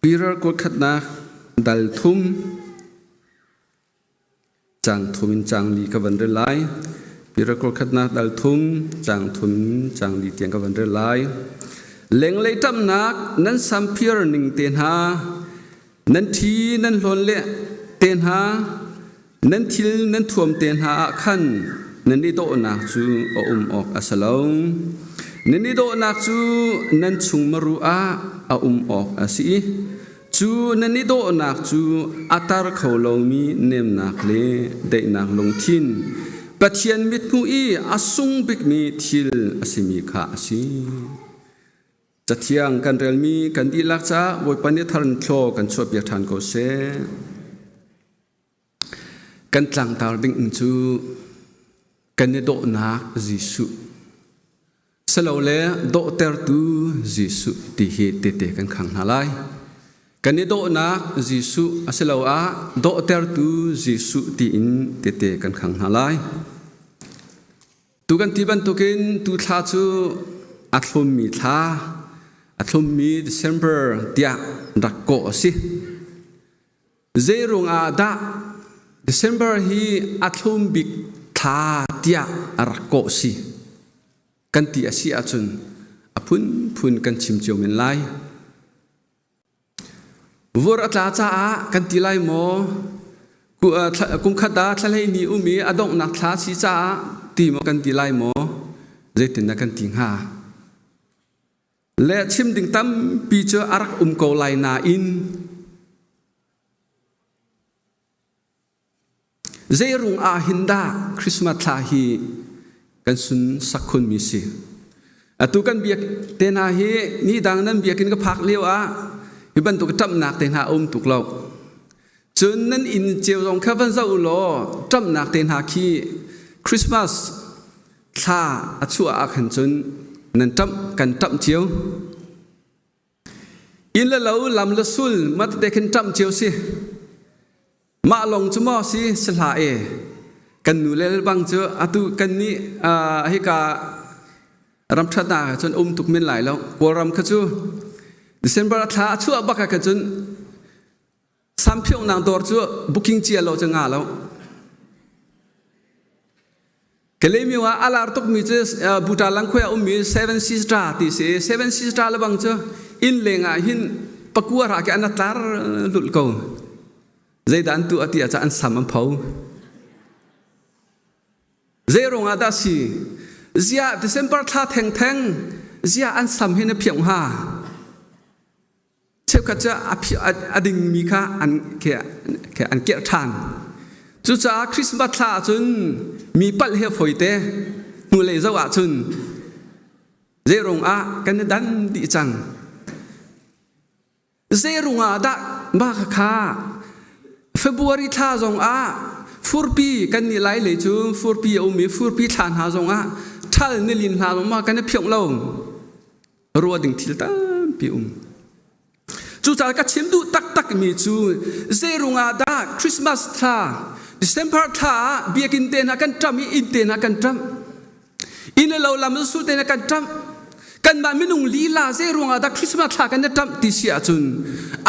ปีร์กดขัดนาดัลทุมจางทุมินจางลีกวันเรไลปีร์กดขัดนาดัลทุมจางทุมจางลีเตียงกวันเรไลเล็งเลยตำนักนั้นสัมพีร์หนึ่งเตียนหานั้นทีนั้นหล่นเละเตียนหานั้นทิลนั้นท่วมเตียนหาขันนั้นนี่โตนักจูอออกอัสลงนันนี่โดนักจูนันชุงมรุอาออกอาศีจูนันนี่โดนักจูอัตารเขาลงมีเนมนักเลเดนักลงทินปัจเจียนมิตรมุอีอาสุงบิกมีทิลอาศิมีขาสีจัดเที่ยงกันเรียลมีกันดีลักษะบอยปันนิทานโคกันชอบอยากทานก็เสกันจังตาดิ่งจูกันนี่โดนักจิสุสโลเลโดเตอร์ตูจิสุที่เหตุเตกันขังหาไลกันนี้โดนักจิสุสโลอาโดเตอร์ตูจิสุที่อินเตกันขังหาไลตุกันที่บันตุกินตุท่าจูอัตลุมมีท่าอัตลุมมีเดซมเบอร์เดียรักโกสิเจรุงอาดาเดซมเบอร์ฮีอัตลุมบิกท่าเดียรักโกสิกันที่อาศัยอาจุนอพุนกันชิมเจียวเมนไลวัวรัตลาจ้ากันที่ไลโมกุมขัดดาทะเลนี้อุมีอดงนักท้าชีจ้าตีโมกันที่ไลโมเจตินนักกันติงหาและชิมดิ่งตั้มปีเจออารักโกไลนาอินเจรุงอาหินดาคริสต์มาสทาฮีกันสุนสักคนมีสิตุกันเบียกเตนาเฮนี่ดังนั้นเบียกินก็พักเลี้ยวฮิบันตุกจับหนักเตนาตุกเราจนนั้นอินเจียวของข้าพเจ้าอุโลจับหนักเตนาคีคริสต์มาสท่าชั่วอาขันจนนั้นจับกันจับเจียวอินละเราลำละสุลมาเตกันจับเจียวสิมาลงจุมอสิสลาเอกันนูเลลบังเจออตุกันนี้ให้การรำชัดนาจนตุกเมนไหลแล้วกลัวรำขจูดิเซมเบอร์ท้าชั่วบักกันจนสามพิองนางตัวชั่วบุกิ้งเจียเราจะงาแล้วก็เลยมีว่าอาลาตุกมีเจบุตรลังคุยมีเซเว่นซิสตาที่เซเว่นซิสตาแล้วบังเจออินเลงหินปะกัวรักอันนัตตาหลุดกูใจดันตัวอติอาจารย์สามัญเผาเจรงอาดาสีเจียดิเซมเบอร์ท่าแทงเจียอันสัมหินเพียงหาเชื่อกันจะอดิ่งมีค่าอันแค่อันเกียรทานจุจ้าคริสต์มาสท่าจนมีปัลเฮฟอยเตมูเลยเจ้าอาจนเจรงอากันดันดีจังเจรงอาดาบ้าค่าเฟบรุรีท่าจงอา ฟูร์ปีกันนี่ไล่เลยจูฟูร์ปีเอามีฟูร์ปีทานหาจงอ่ะทัลนี่ลินหาลงมากันเนี่ยเพียงเรารัวดึงทิลตาปีจูจากก็ชิมดูตักมีจูเซรุงอาดาคริสต์มาสท่าดิเซมเบอร์ท่าเบียกินเตนักันจำอินเตนักันจำอินเราลำสุดเตนักันจำกันมาไม่นุ่งลีลาเซรุงอาดาคริสต์มาสท่ากันเนี่ยจำติเสียจุน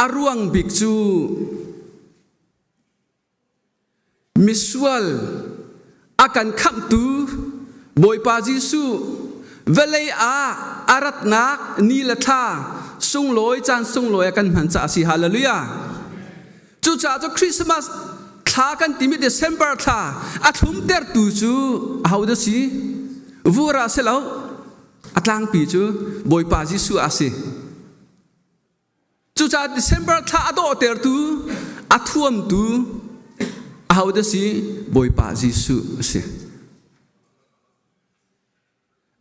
อารุงบิกจูมิสวลอาการขับตูบอยปาจิสุเวลัยอารัตนักนีละท่าส่งลอยจานส่งลอยกันหันจ่าสิฮาเลลูยาจูจ่าจะคริสต์มาสท่ากันที่มีเดซเมเบอร์ท่าอัฐุมเตอร์ตูจูเอาเดสิวัวราเสลาอัตลังปีจูบอยปาจิสุอาศิจูจ่าเดซเมเบอร์ท่าอโดเตอร์ตูอัฐวมตูเอาเดสิบอยปาจิสุสิ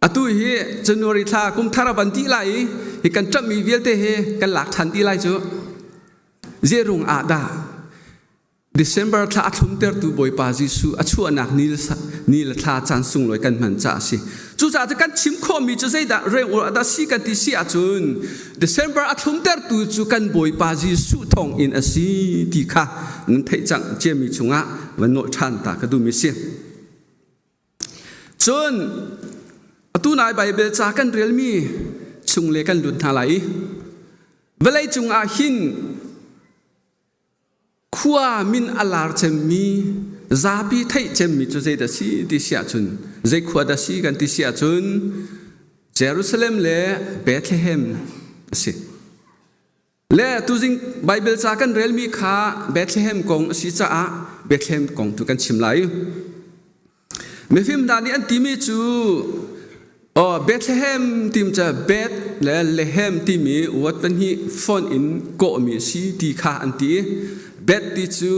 อตุยจนวริธากุมธารบันตีไลฮิกันจับมีเวียลเตเฮกันหลักทันตีไลจูเจรุงอาดาเดซเมเบอร์ท่าอัทุมเตอร์ตูบอยปาจิสุอัชัวนักนิลท่าจันสุงลอยกันมันจ่าสิจูจ่าจะกันชิมข้อมีจะใจดาเรื่องอาดาสิกันที่เสียจุนเดซเมเบอร์อัทุมเตอร์ตูจูกันบอยปาจิสุทองอินอสีตีค่ะนั่นเทจังเจมีจุงะวันโนชันตากระดูมิเสียจนตูนายไบเบิลจากกันเรียลมีชุงเลกันหลุดหาไหลเวลาจุงอาหินขวามินอลาร์เจมีซาบีไทเจมีจุเจดสีที่เสียจุนเจขวาดสีกันที่เสียจุนเยรูซาเล็มเลเบธเลเฮมสิและตูจิงไบเบิลจากกันเรียลมีขาเบธเลเฮมกงสิจ้าเบธเลเฮมกงตุกันชิมไหลเมื่อฟิมดานี้อันที่มีจูเบธเลเฮมทีมจะเบธและเลเฮมที่มีวัดเป็นฮีฟอนอินโกมีสีที่ขาอันที่เบธที่จู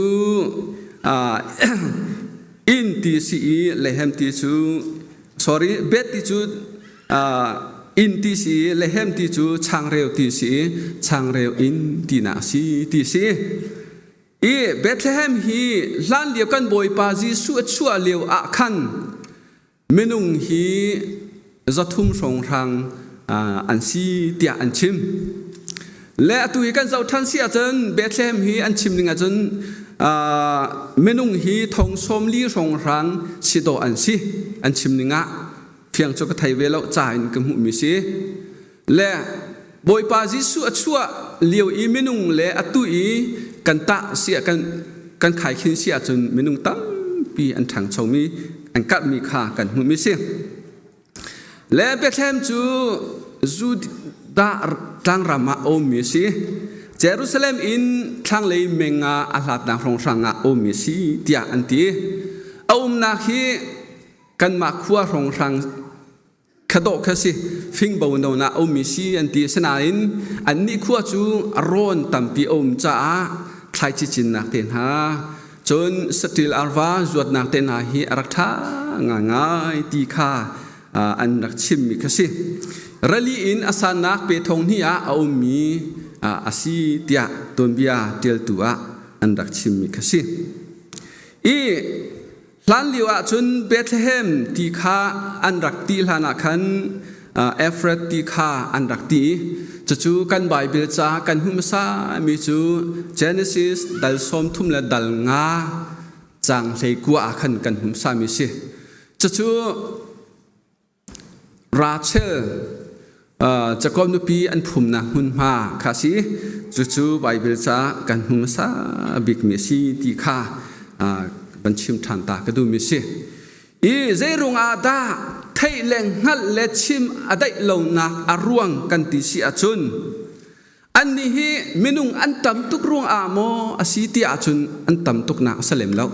อินที่สีเลเฮมที่จู sorry เบธที่จูอินที่สีเลเฮมที่จูช่างเร็วที่สีช่างเร็วอินที่นาสีที่สีเบธเลเฮมฮีล้านเดียวกันบอยปาจีสุดชั่วเลียวอาคันเมนุงฮีจะทุ่มส่งทางอันซีเตียอันชิมและตัวฮีกันเจ้าท่านเสียจนเบธเลเฮมฮีอันชิมหนึ่งจนเมนุงฮีทองสมลีส่งทางสิโดอันซีอันชิมหนึ่งเพียงจกไทยเวลาจ่ายกับมุมิซีและบอยปาจิสุชั่วเลียวอีเมนุงและตัวฮีกันตะเสียกันขายขินเสียจนเมนุงตั้งปีอันถังชาวมีอันกัดมีค่ากันมุมิซีและเบธเลเฮมจูดาทางรามาโอมิซีเยรูซาเล็มอินทางเลยเมงาอาลาดนาฟงสังอาโอมิซีเตียอันตีเอานาฮีกันมาขัวฟงสังขดกสิฟิงบาวโนนาโอมิซีอันตีสนาอินอันนี้ขัวจูร้อนตัมปีอมจ้าใครจิจินนักเต็นหาจนสติลอาร์วาจวดนักเต็นหาฮีรักท่างายตีค่าอันนักชิมมิกสิรลีอินอาสานักเปทงนี่อามีอาศิเตียตนเบียเดียลตัวอันนักชิมมิกสิหลังเลียวจนเบธเลเฮมตีค่าอันรักตีลานักขันเอฟเรตตีค่าอันรักตีจะจูกันไบเบิลจากันหุมซามีจูเจเนซิสดัลสมทุ่มและดัลงาจางเลยกัวขันกันหุมซามีสิจะจูราเชลจะก้มนุปีอันพุ่มนักหุ่นมาข้าสิจู่ๆไบเบิลจ้ากันหุ่มซาบิกเมซีตีข้าบัญชิมทันตากระดูมิสิเจรุงอาดาไทยแรงหัดและชิมอได้เหล่านักอารวงกันติสิอาจุนอันนี้มินุงอันตำตุกรวงอาโมอาศิติอาจุนอันตำตุกนักสเลมแล้ว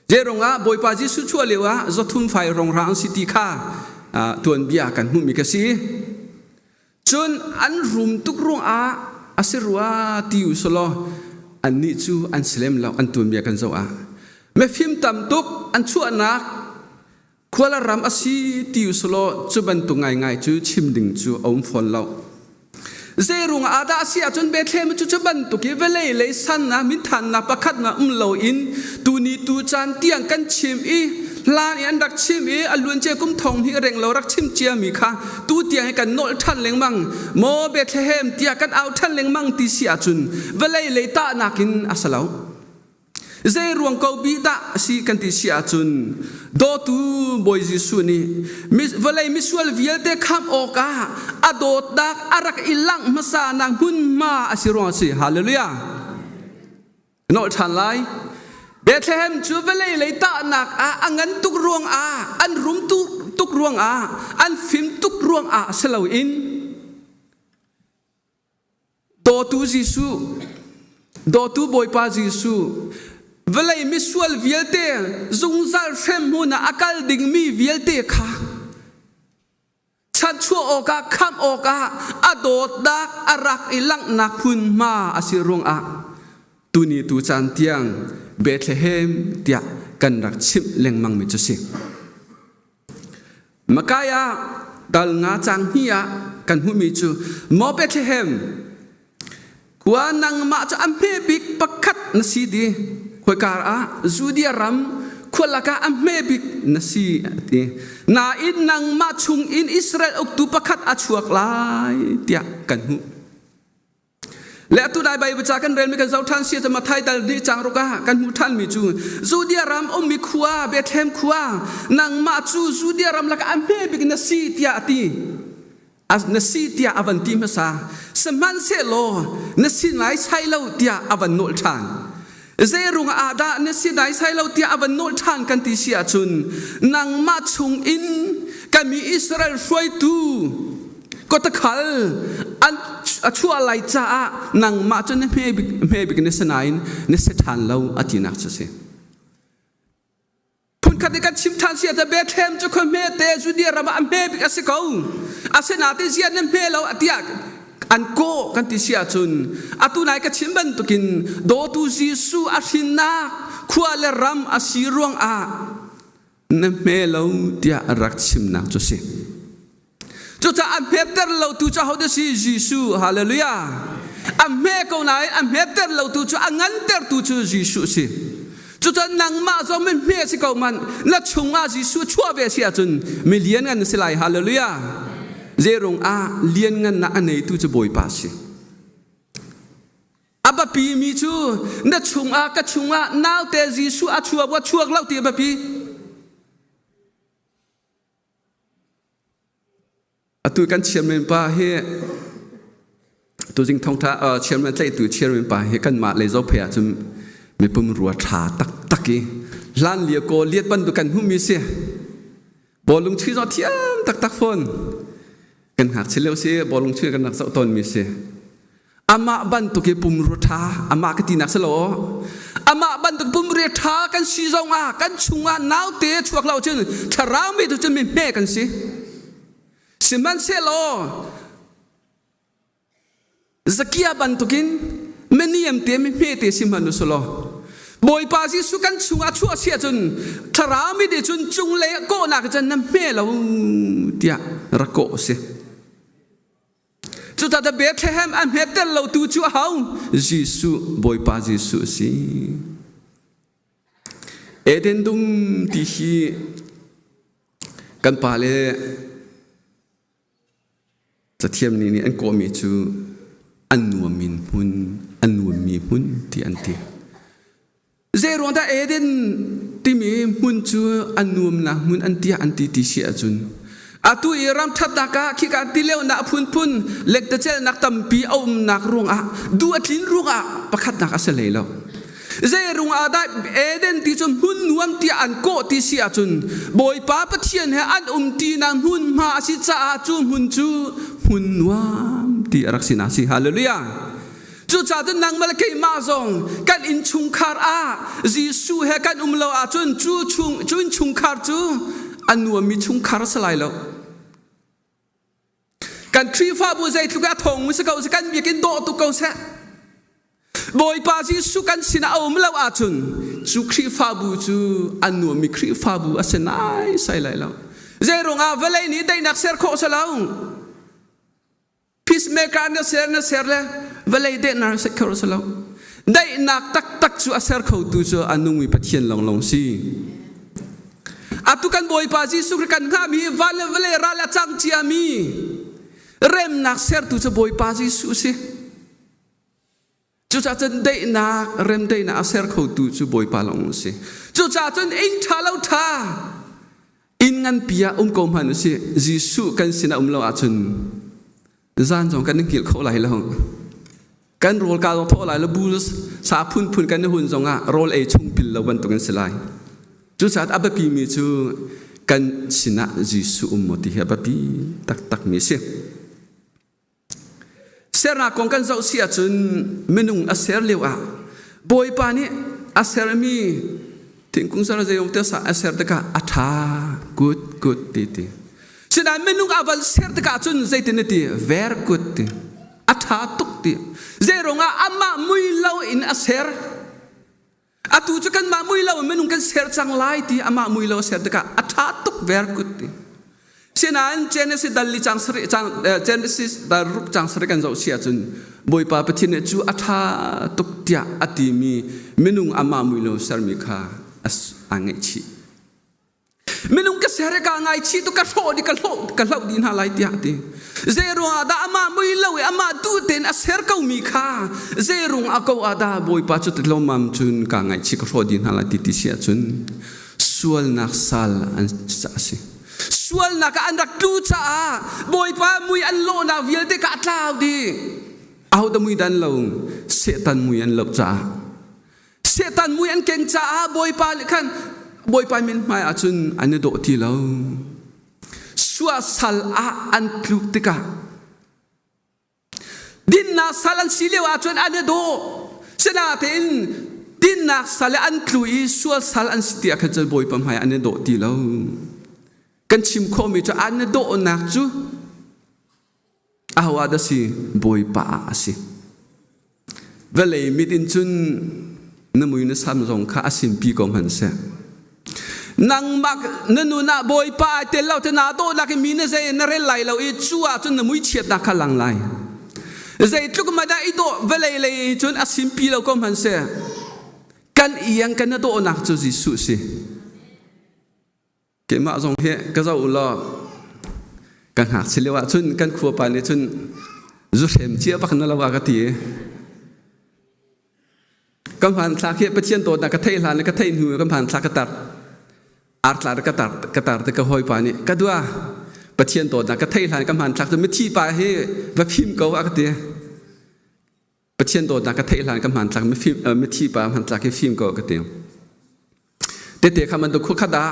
เจรุงอาบอยปาจิสุชัวเลวะจะทุ่มไฟรองรางสิติข้าตัวเบียกันมุมิกสิจนอันรุมตุกรวงอาศิรัวติวสโลอันนี้จูอันสเลมแล้วอันตัวเบียกันเจ้าเมื่อฟิมตำตุกอันชั่วนักควรรำอาศิติวสโลจูบันตุง่ายจูชิมดิ่งจูอมฟอนเรา เซรุงอาดาเสียจนเบเทมจุจบันตุกิเวเลยสันนะมิทันนะประคัดนะโลอินตูนีตูจานเตียงกันชิมอีลานอันรักชิมอีอลวนเจกุมทองที่เร่งเรารักชิมเจียมีค่ะตูเตียงให้กันโนลทันเลงมังโมเบเทเฮมเตียกันเอาทันเลงมังตีเสียจุนเวเลยตานักินอาสลาวเจรวงเกาบีดาสีกันติเสียจุนโดตูบอยจิสุนีเวลามิสวลวิลเตคำโอกาอโดดดักอารักอิลังมาสานังหุ่นมาอสิรวงสิฮาเลลูยาโนทันไลเบธเลเฮมจูเวลาเลยตาหนักอังันตุกรวงอันรุมตุกรวงอันฟิมตุกรวงสลาวอินโดตูจิสุโดตูบอยปาจิสุเวลามิสวลวิลเตซุงซาเฟมมุนาอากาลดิงมีวิลเตค่ะชัดชั่วโอกาคำโอกาอโดดดักอารักอิลังนักพุนมาอสิรงตูนีตูจันเตียงเบธเลเฮมเตียกันรักชิมเลงมังมิจุสิมากายาดัลงาจังเฮียกันหุมิจูโมเบธเลเฮมกว่านังมาจะอัมเฮบิกปักขัดนสีดีหวยการจูเดียรัมคนละกาอัมเมบิกนสีดีนาอินนังมาชุงอินอิสราเอลอุกตุปขัดอาชวกลายเตียกันหูและตุได้ใบประจากกันเรียนมีกันเจ้าท่านเสียจะมาไทยแต่ดีจังรกะกันหูท่านมีจูเดียรัมมีขวาเบธเฮมขวานังมาจูเดียรัมละกาอัมเมบิกนสีเตียตีนสีเตียอวันติมสาสมันเซโลนสีไหนใช้เราเตียอวันโนลทานเจรุงอาดานสีไหนใช้เราเตียอวันโนลทานกันติเสียจุนนางมาชุงอินกันมีอิสราเอลช่วยตูก็ตะขัลอันชั่วไหลจ้านางมาจนเมบิกนสนายนสถานเราอธินักจะเสียพุ่นขัดกันชิมทานเสียแต่เบธเลมจะคนเมเตจูเดียระบาเมบิกอาศัยเขาอาศัยนาติเสียนเมเราอธิยักอันโกกันติเสียจุนอาตุนายกับชิมบันตุกินโดตุจิสุอาทินาขวาเลรัมอาศิรวงนเมเราเตียรักชิมนักจะเสียจุดจะอันเมเตอร์เราตุจะเขาจะสิจิสุฮาเลลูยาอันเมก็นายอันเมเตอร์เราตุจะอันงั้นเตอร์ตุจะจิสุสิจุดจะนังมาจะไม่เมสิเขามันและชงอาจิสุชั่วเบเสียจุนไม่เลี้ยงกันสิไลฮาเลลูยาเจรงเลี้ยงเงินนักในตู้จะบอยปัสอับปีมีจูนัดชงกัดชงนาวเตจิสุอาชัวว่าชัวเล่าตีอับปีตัวกันเชื่อมันป่าเฮตัวจริงทองท้าเชื่อมันใจตัวเชื่อมันป่าเฮกันมาเลยเจ้าเพียจนไม่ปุ่มรัวชาตักกี้ล้านเลียโกเลียดบันตัวกันหุ่มมีเสียบอลลงชื่อเราเทียมตักฝนกันหักเฉลียวเสียบอลลงชื่อกันนักเสาต้นมีเสียอามาบันตุกปุ่มรัวชาอามาก็ตีนักสโลอามาบันตุกปุ่มเรียชากันซีจงกันชุงนาวเตะชวกเราจนชาราไม่ตัวจะไม่แม่กันสิสิมันเซโลสกียบันตุกินไม่นิยมเตะไม่แม่เตะสิมันนุสโลบอยปาจิสุกันชุงชัวเสียจนชาราไม่ได้จนจุงเลยก็นักจนน้ำแม่เราเดียรักโกเสียจุดแต่เบธเลเฮมอันเฮเตอร์เราตูชัวเขาจิสุบอยปาจิสุสิเอเดนดุมที่ฮีกันปาเลจะเทียมนี้อันก็มีจูอันนัวมินหุ่นอันนัวมีหุ่นที่อันที่เจรวนแต่เอเดนที่มีหุ่นจูอันนัวมนะหุ่นอันที่ที่เสียจุนอาตุอิรามทับตากาขี้การที่เลวนักพุ่นเล็กแต่เจนักตำปีเอานักรวงดูอัดลิ้นรวงประคัดนักอาศัยเลยแล้วเจรุงได้เอเดนที่จนหุ่นนวมที่อันโกที่เสียจุนบอยป้าปะเทียนให้อันตีนางหุ่นมาสิจ้าจูหุ่นจูหุ่นนวมที่รักษณะสิฮาเลลูยาจูจ่าจนนางมาเลกมาซองกันอินชุงคาร์จิสุให้กันเลวจนจูชุงคาร์จูอันนวมมีชุงคาร์สลายแล้วกันทรีฟ้าบุใจทุกอย่างทงมิสเขาสกันมีกินโตตุกเขาเสบอยปาจิสุกันสินะเอาไม่เล่าจุนจูครีฟ้าบุจูอันนวมมีครีฟ้าบุอาศัยนายใส่ไหลแล้วเจรงเวลานี้ได้นักเสกโคสลาวพิ peacemaker na ser le velai de na se khor salo dai nak tak chu aser khau tu chu anung mi pathian long si atukan boy pa Jesu kan nga mi vale ra la chang chia mi rem nak ser tu chu boy pa Jesu si chu cha chen dai nak rem dai na aser khau tu chu boy pa long si chu cha chen in tha lo tha in ngan pia kom han si Jesu kan sina lo achun zan jong kan ngil kho lai long kan rol ka tho lai la bul sa phun kan hun jong a rol e chung pil lo ban tu kan silai chu chat abapi mi chu kan sina Jesu moti abapi tak mi se serna kong kan zau sia chun menung a ser lewa boy pa ni a ser mi tingkung sara jayong te sa a ser ka atha good ti sina menung aval ser ka chun zaitin ti ver good ti atha tuk ti zero nga ama mui lo in a ser atu chu kan ma mui lo menung kan ser chang lai ti ama mui lo ser ka atha tuk ver good ti sinan Genesis dal li chang sri chang Genesis dar rup chang sri kan zo sia chun boy pa pathin chu atha tuk tia ati mi menung ama mui lo ser mi kha as angai chi menung ka ser ka ngai chi tu ka tho di ka lo din ha lai tia ti zero ada ama mui lo ama tu ten a ser ka mi kha zero a ko ada boy pa chu lo mam chun ka ngai chi ka tho din ha lai ti sia chun sual nak sal an sa si sual na ka andak tu cha boy pa mui an lo na vial te ka tlaw di au da mui dan lo setan mui an lo cha setan mui an keng cha boy pa khan boy pa min mai achun an do ti lo suwa sal a an tlu te ka din na salan silew achun an do sena ten din na sal an tlu I suwa sal an sitia ka chal boy pa mai an do ti lo kan chim kho mi cha an do nak chu awa da si boy pa si vele mitin chun na mui na sam rong kha asim pi kom han se nang mak nanu na boy pa te lau te na do na ke mi na zai na re lai lau I chua chun na mui chiat na kha lang lai zai tluk ma da I do vele le chun asim pi lau kom han se kan iyang kan na do nak chu Jesu si ke ma zong he ka zo lo kan hak silewa chun kan khua pa ne chun zu hem chia pak na lawa ka ti kan phan thla khe pathian to na ka thei hlan ka thei hu kan phan thla ka tar ar tla ka tar te ka hoi pa ni ka dua pathian to na ka thei hlan kan phan thla to mi thi pa he va phim ko a ka ti pathian to na ka thei hlan kan phan thla mi thi pa phan thla ke phim ko ka ti te khaman to khu khada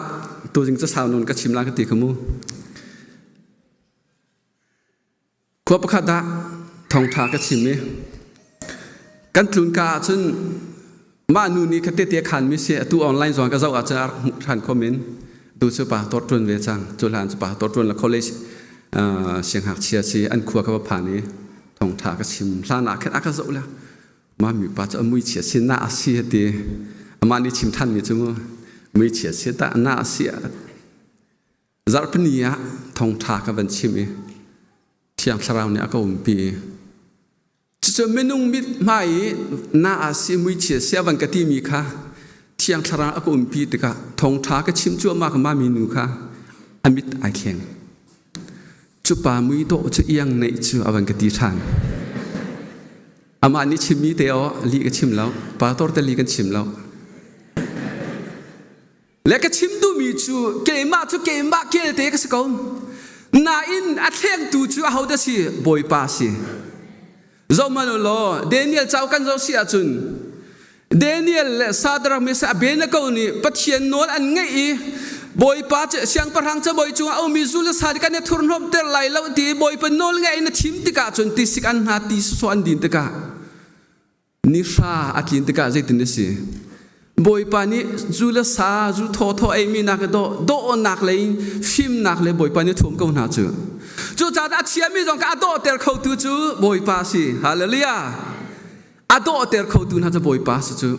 tu jing cha saw non ka chimla ka ti khamu khu pa khada thong tha ka chimi kan tlun ka chun ma nu ni ka te khan mi se tu online zong ka zo a cha than comment du chu pa tot tun ve chang chu lan chu pa tot tun la college siang hak chia si an khu ka pa ni thong tha ka chim hla na kha ka zo la ma mi pa cha mui chia sin na si ti ama ni chim than ni chu mui chia si ta na si zar pnia thong tha ka ban chimi thiam tharau ni ka pi cho menung mit mai na asi mui chia sia van ka ti mi kha thiam thara ka pi te ka thong tha ka chim chu ma ka ma mi nu kha amit ai khen chu pa mui to chu yang nei chu awan ka ti than ama ni chimi te o li ka chim lau pa tor te li ka chim lau le ka chim du mi chu ke ma ke te ka sko na in a thleng tu chu a ho da si boy pa si zomanu lo Daniel chau kan zo sia chun Daniel sadra me sa bena ko ni pathian nol an ngai boy pa che siang parhang cha boy chu au mi zul sa kan ne thurn hom ter lai lo ti boy pa nol ngai na thim ti ka chun ti sik an ha ti so an din te ka ni sha atlin te ka zai tin si boy pa ni zula sa zu tho ai mi na ka do nak le phim nak le boy pa ni thum ko na chu chu cha da chia mi jong ka do ter khau tu chu boy pa si hallelujah a do ter khau tu na cha boy pa si chu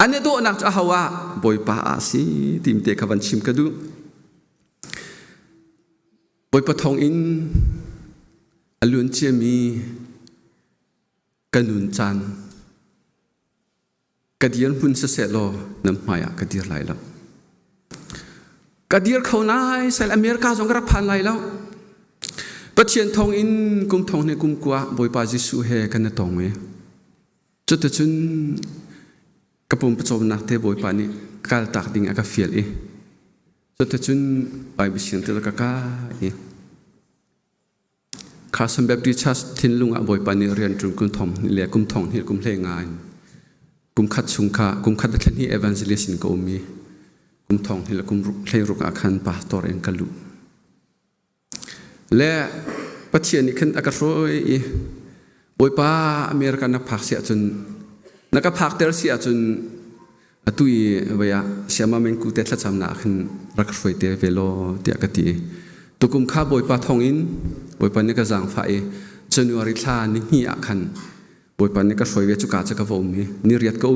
ane do nak cha hawa boy pa a si tim te khawan chim ka du boy pa thong in อลุนเจียมีกันนุนจันกระเดียนพุ่นเสโลน้ำหมายกระเดียร์ไหลแล้วกระเดียร์เขานายใส่อเมริกาสงกระพันไหลแล้วปะเชียนทองอินกุมทองในกุมกัวบอยปาจิสุเฮกันนะตองเมจุดจุนกระปุ่มประจบนักเทบอยปานี่กาลตักดิ่งอากาเฟียลจุดจุนไปบิเชียนเตลกากาข้าสมแบบดิชัสทินลุงอบอยปานี่เรียนจุนกุมทองนี่แหละกุมทองนี่กุมเพลงงานกุมขัดสุงคากุมขัดแค่นี้เอวานเจลิสินก็มีกุมทองนี่แหละกุมเพลงรุกอาคันปาตอร์เองกัลุและปัจเจียนี่ขึ้นอากาศร้อยบอยป้าอเมริกันนักพักเสียจนนักพักเตอร์เสียจนตุยเวียเสียมาเมงกูเตะจำหนักขึ้นรักรวยเตะเวโลเตะกติตุกุมข้าบอยป้าทองอินบอยป้านี่ก็จางไฟจนวาริลานี่ฮีอาคันบอยป้านี่ก็รวยเวจุกาจะกระวมนี่เรียดก็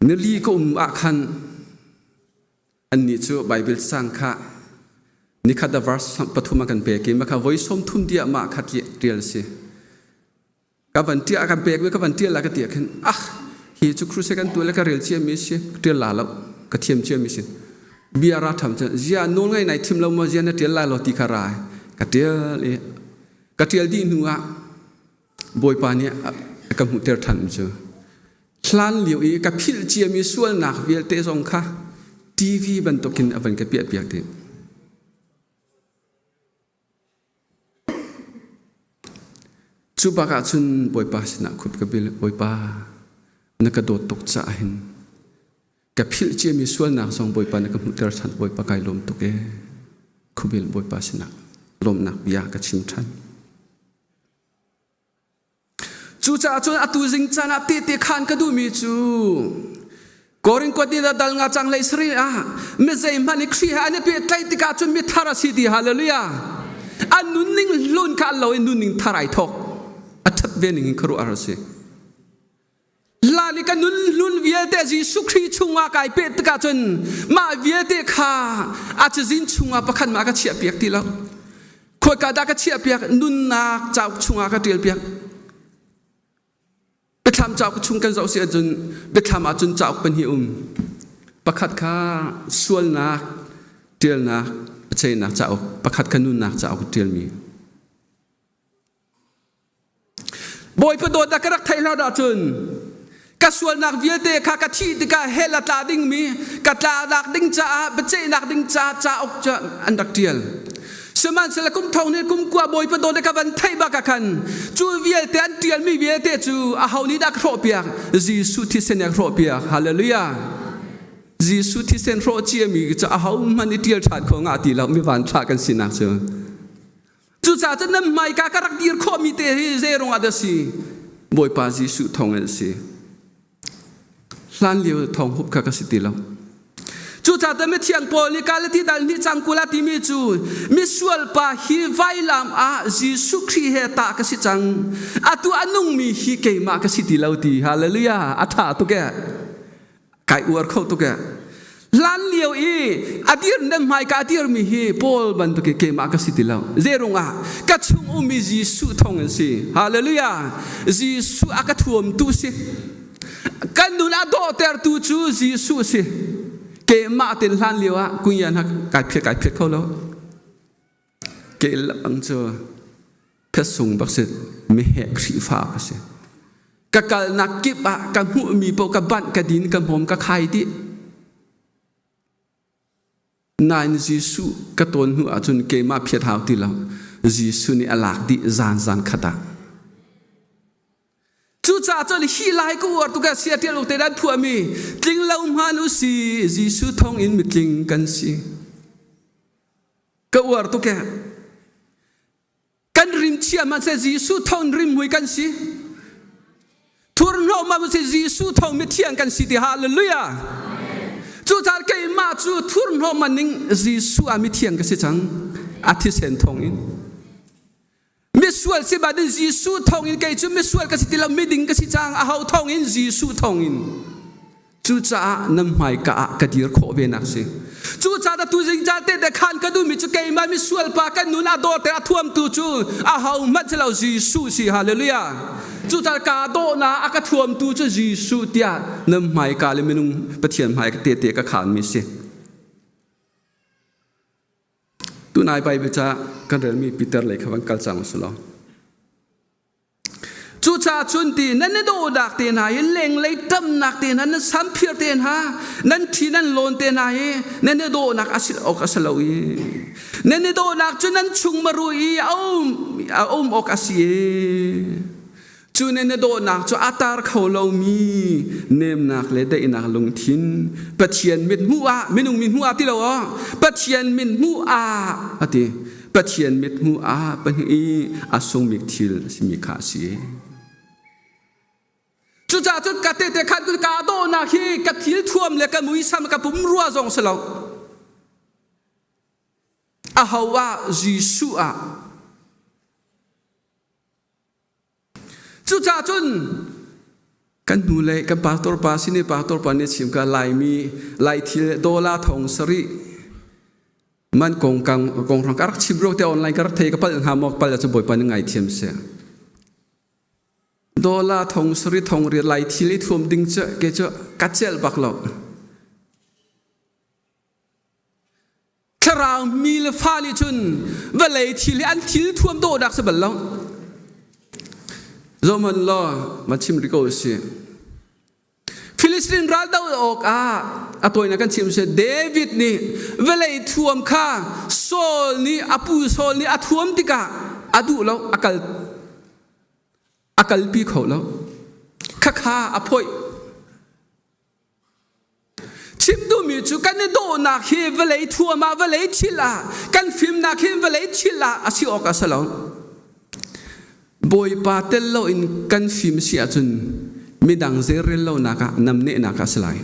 นี่ลีก็อาคันอันนี้จู่ไบเบิลสร้างข้านี่ขัดวาร์สปฐุมกันเปกิมาข้าไว้สมทุนเดียมาขัดเดียร์สิกับวันที่อากันเปกไว้กับวันที่ละก็เตียกันฮีจุครูเซกันตัวแล้วก็เรียลเชียมิสิเดียร์ลาแล้วก็เทียมเชียมิสิเบียร์รัฐทำจะเจียโน่นไงในทีมเรามาเจียนเดียร์ลาเราตีคารายก็เดียร์เลยก็เดียร์ดีนัวบอยปานี่กับมุเตอร์ทันเจอคลานเหลียวอีกับพิลเจียมีส่วนหนักเวลเตซองค่ะทีวีบรรทุกินอวันกับเปียกเดียวจูบากาจุนบอยปาสนักขุบกับบิลบอยปานักโดดตกใจเห็นกับพิลเจียมีส่วนหนักสองบอยปานักมุตระชันบอยปาไกลลมตกขุบิลบอยปาสนักลมหนักยากับชิมชันจูจ่าจุนอตุจิงจันอติติขันกระดูมีจูกอริงกวดีดัลงาจังเลยสรีไม่ใช่มันอีกสิ่งอันนี้เป็นไตติกาจุนมิทาราสิดีฮาเลลูยาอันนุนนิ่งลุนข้าเราเอ็นนุนนิ่งทารายทอกอัฐเวนิงครูอาร์สิลาลิกันนุนลุนเวียเตจิสุขีชุงอากายเป็ดกาจนมาเวียเตข้าอาจจะจินชุงอาประคันมากระเชียเปียกทีแล้วขวดกาดากระเชียเปียกนุนนักเจ้าชุงอากระเดียเปียกไปทำเจ้าชุงกันเจ้าเสียจนไปทำอาจนเจ้าเป็นหิวประคัดข้าส่วนนักเดียนักเชยนักเจ้าประคัดขนุนนักเจ้าเดียมีบอยพโดดกรักไทยเราดาจุนกส่วนนักเวียเตคากะทีติกาเฮลตาดิ้งมีกะตาดักดิ้งจ้าเบเจนักดิ้งจ้าจ้าออกจะอันดักเดียลสมันสละกุมทองเนี่ยกุมกว่าบอยพโดดกับวันไทยบักกันจูเวียเตอันเดียลมีเวียเตจูอาหานิดักโรเปียจีสุที่เซนยากโรเปียฮาเลลูยาจีสุที่เซนโรเจียมีจะอาหามันเดียลชาดของอาติเราไม่หวานชากันสินักเจอจูจ่าจะนำไม่กากรักดีร์ข้อมีเตะเซรงอาเดสีบอยปาจีสุทองเอสีล้านเลี้ยวทองหุบกากสิติแล้วจูจ่าจะไม่เที่ยงโพลิกาลที่ดันที่จังกุลาที่มีจูมิสวลปาฮีไวลามอาจีสุครีเฮตากสิจังอาตัวอนุงมีฮีเกมากสิติแล้วดีฮาเลลูยาอัฐาตุแกไก่อวดเข้าตุแกล้านเลี้ยวอีอดีตนั่นหมายกับอดีตมีฮีพอลบันตุกเกมากสิติแล้วเจรงอ่ะกัจจุงอุมิจีสุทองสิฮาเลลูยาจีสุอากาศวมตุสิกันนุนอดอเตอร์ตุจูจีสุสิเกมาเต็นล้านเลี้ยวอ่ะกุญยานักไก่เพียเข้าแล้วเกลับังเจอเพชรสูงบักเสร็จไม่แหกสีฟ้าสิกะกะนักกิบอ่ะกะหูมีโปกะบันกะดินกะผมกะไข่ดินายจีสุกระตุ้นหัวจนเกมาเพียรหาวตีแล้วจีสุนี่อลากดิจานขดาจูจ่าจนฮีไลก็วอร์ตุกะเสียเทียลูกเตดันผัวมีจริงเรามานุสีจีสุทองอินมิจริงกันสิก็วอร์ตุกะกันริมเชียมันเสจีสุทองริมหวยกันสิทุรนอมามันเสจีสุทองมิเทียงกันสิที่ฮาเลลูยาจูจ่าเกมาจูทุรนอมันนิงจีสุอามิเทียงกันสิจังอาทิเซนทองอินมิสวลสิบาดินจีสุทองอินเกจูมิสวลก็สิติลามิดิงก็สิจังอาหาทองอินจีสุทองอิน จูจ้านำหมายกะกระดีร์โคเวนักสิจูจ้าตัวจริงจ้าเตะขันกระดูมิจุเกย์มันมีส่วนปากันนุนอาโดเตะท่วมตัวจูอาเฮามัดเราจีสูสิฮาเลลูยาจูจ้ากาโดนาอากาท่วมตัวจูจีสูเตียนำหมายกาเลมินุงปะเทียนหมายกเตะกะขันมิสิตัวนายไปเบจ้ากันเดินมีปีเตอร์เลยขวังกัลจังสุลจูจ้าจุนตีนั่นโดดักเตนายเล็งเลยตั้มนักเตนั้นสัมพิรเตนฮะนั่นที่นั่นโลนเตนายนั่นโดนักอาศิออกอาศลาวีนั่นโดนักจุนั้นชุงมารุยเอาออกอาศิจูนั่นโดนักจูอัตาร์เขาเรามีเนมนักเลยได้นักลงทินปะเทียนมิดหัวมินุงมิดหัวที่เราปะเทียนมิดหัวอะติปะเทียนมิดหัวปะฮีอาสงมิกทิลสิมิขาสีจุดจุดกัดเตะขันกุกาโดนาคีกัดทิลท่วมเลยกันมุยซ้ำกับปุ่มรัวจงสลาวอาฮาวาจิสุอาจุดจุดกันดูเลยกันปาตอร์ปาสินีปาตอร์ปานี่ชิมกันลายมีลายทิลโดลาทองสรีมันกงกังรังกักชิบโรเตออนไลน์กักเทกับปัลหามอกปัลจะบ่อยปานยังไงเทียมเสียดอลลาร์ทองสริทองเรียลายทิลิท่วมดิ่งเจาะเกจกัดเจลบักหลอกคราวมีเลฟ้าลิจุนเวลัยทิลิอันทิลิท่วมโดดักสบัลลองโรมันล้อมาชิมริโกสิฟิลิสตินรัลดาวออกตัวนักชิมเสเดวิดนี่เวลัยท่วมข้าโซลนี่อปูโซลนี่ท่วมติกาดูแล้วอากาศปีเขาแล้วข้าอภัยชิมดูมีจุกันในโดนักเฮเวลัยทัวมาเวลัยชิลากันฟิล์มนักเฮเวลัยชิลาอาศิออกอาศลองบอยปาเตลโลอินกันฟิล์มเสียจนมีดังเซเรลโลนักนำเนนักสลาย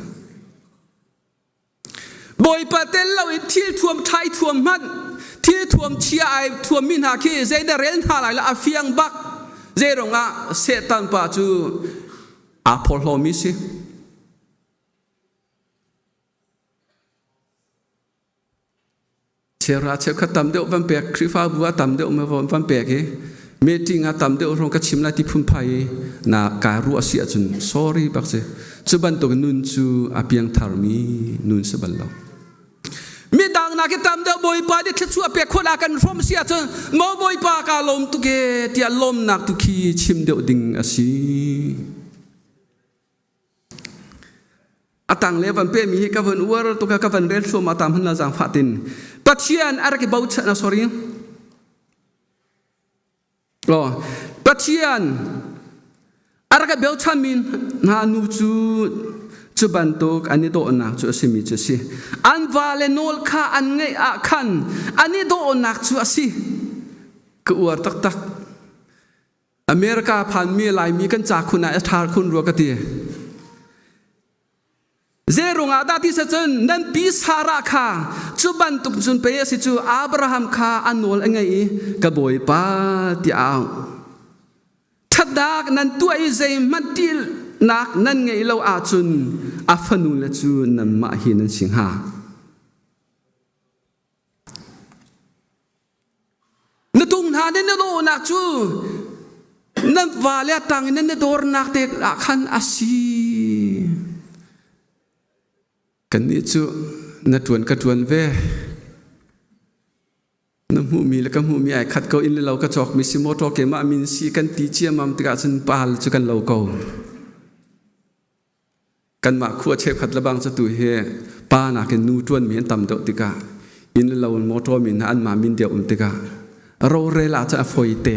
บอยปาเตลโลอินที่ท่วมไทยท่วมมันที่ท่วมเชียไอท่วมมินฮาคีเซเดเรนฮาไลละอาเฟียงบักเจรงะเซตันปาจูอาพอลโลมิสิเชราเชฟขัดตำเดียววันเปียกคริฟ้าบัวตำเดียวมาวันเปียกเมติงาตำเดียวรงกัชิมลาติพุ่มไพนาการัวเสียจน sorry บักเซจุบันตัวนุนจูอาเปียงทาร์มีนุนสบัลลมีดังนักตามเดาบอยปาดิชัวเปียคนอากันร่มเสียจนมอบอยปากาลมตุเกที่ลมนักตุกีชิมเดียวดิ่งอาศีอาตังเลวันเปียมีกับวันอวรตุกกับวันเรลชัวมาตามหันนาจังฟาตินปัจเจียนอะไรกี่บ่าวชนะ sorry รอปัจเจียนอะไรกี่บ่าวชามินนานูจูจุบันตุกอันนี้โดนนักจุสิมีจุสิอันวาเลนอลข้าอันไงอาคันอันนี้โดนนักจุสิกูอวดตักอเมริกาผ่านมีหลายมีกันจากคุณอาทาคุณรัวกตีเจรงอาดาที่เสจนนั่นปีสาระข้าจุบันตุกจุนเปียสิจูอับราฮัมข้าอันวลไงกบอยปาที่เอาทัดดักนั่นตัวไอเจมันติลนักนั่นไงเราอาจุนอาฟนุละจูนำมาหินันสิงหานตุงหาเนนโดนักจูนั่นวาเลตังนั่นโดรนักเตกขันอาศีกันนี้จูนัดวนกระดวนเวน้ำหูมีแล้วก็หูมีไอ้ขัดเกาอินเราก็จอกมีสิโมโตเกมามินซีกันตีเจียมัมติกาจุนปาลจูกันเราเกากันมาขั้วเชฟขัดระบังสตุเฮป้านาเกนูจวนมีนตำเดติกาอินเราโมโตมินอันมามินเดียวติกาเราเรลาจะฟอยเต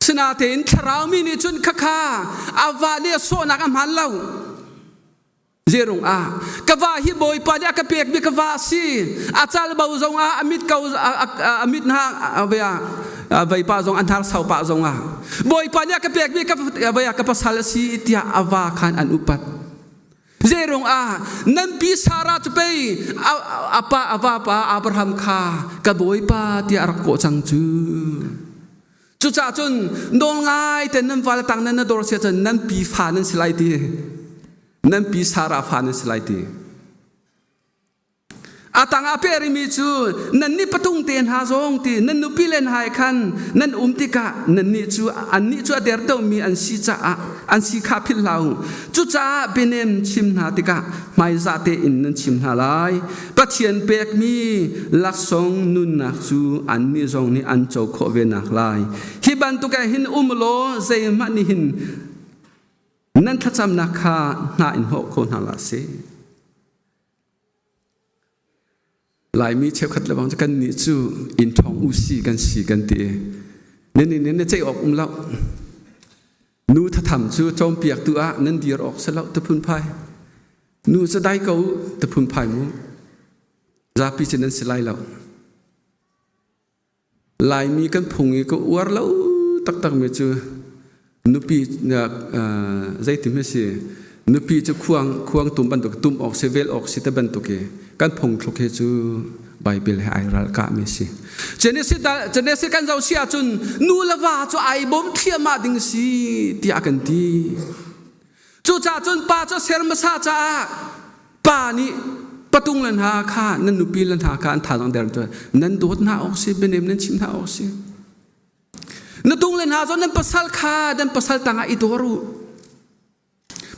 สนาเทนคราวมินิจุนข้าอาวาเลียโซนักอัมฮันเล่าเจรงกว่าฮิบอยปาเดียกเปียกบิกว่าซีอาจารย์บ่าวจงอมิดเกาอมิดนาเวียใบป้าจงอันทาร์สาวป้าจงบอยปาเดียกเปียกบิกเวียกับภาษาละซีอิทยาอาวาคันอันอุปัตเจรงนั่นปีสาระจะไปอาปาอาวาปาอับราฮัมข้ากับบอยปาที่อารักโกจังจูจุจ่าจุนโดนง่ายแต่นั่นวาลตังนั่นโดนเสียจนนั่นปีฟ้านั่นสไลด์ นั่นปีสาราฟานิสไลตีอาตังอาเปริมิจูนั่นนี่ประตุงเตียนหาซองตีนั่นนุปิเลนหายคันนั่นติกะนั่นนี่จูอันนี้จูเดร์เตมีอันซีจ้าอันซีคาพิลลาวจูจ้าเบเนมชิมนาติกะไม่ซาเตอินนั่นชิมนาไลประเทียนเปกมีลักซองนุนนักจูอันนี้ซองนี่อันโจโคเวนักไลฮิบันตุกะหินโลเซมันนี่หินนั่นทัศน์นักข่าหน้าอินโฮโคนฮาลาเซหลายมีเชฟขัดระวังจะกันนี่จูอินทองอุซีกันสีกันเตะเนี่ยใจออกแล้วนูถ้าทำจูจอมเปียกตัวนั่นเดียร์ออกเสแล้วตะพุนพายนูจะได้เขาตะพุนพายมูราปีเจนันสไลแล้วหลายมีกันพงอีก็อวดแล้วตักเมื่อจูนูปีใจถึงไม่เสียนูปีจะควงตุ่มบันตุกตุ่มออกเซเวลออกสิตบันตุกเกกันพงทุกเหตุไบเบิลให้ไอรัลกาเมสิเจเนสิกันเจ้าเสียจุนนูละว่าจะไอบอมเทียมาดิงสีที่อากันดีจูจ่าจุนป้าจะเสรมาซาจ่าป้านี่ประตุงลันหาข้านั่นนูปีลันหาข้าอันทางเดินตัวนั่นโดดหน้าออกสิเป็นเอ็มนั่นชิมหน้าออกสินั่นตุงลันหาจนนั่นภาษาข้านั่นภาษาต่างอีตัวรู้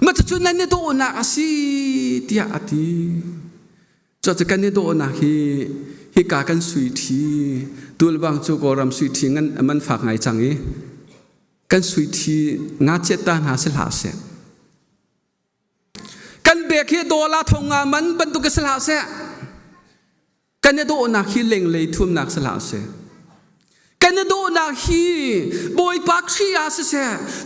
มาจะจุนนั่นเนี่ยโดนหน้าสิที่อาทิจะกันเนี่ยโดนนะฮิกากันสุยทีตัวบางจูกรำสุยทีงั้นมันฝากไงจังงี้กันสุยทีงาเจตนาเสลาเสกันเบกฮีโดลาทงามันบรรทุกเสลาเสกันเนี่ยโดนนะฮิเล็งเลยทุ่มนักเสลาเสกันเนี่ยโดนนะฮิบอยปักชีอาเส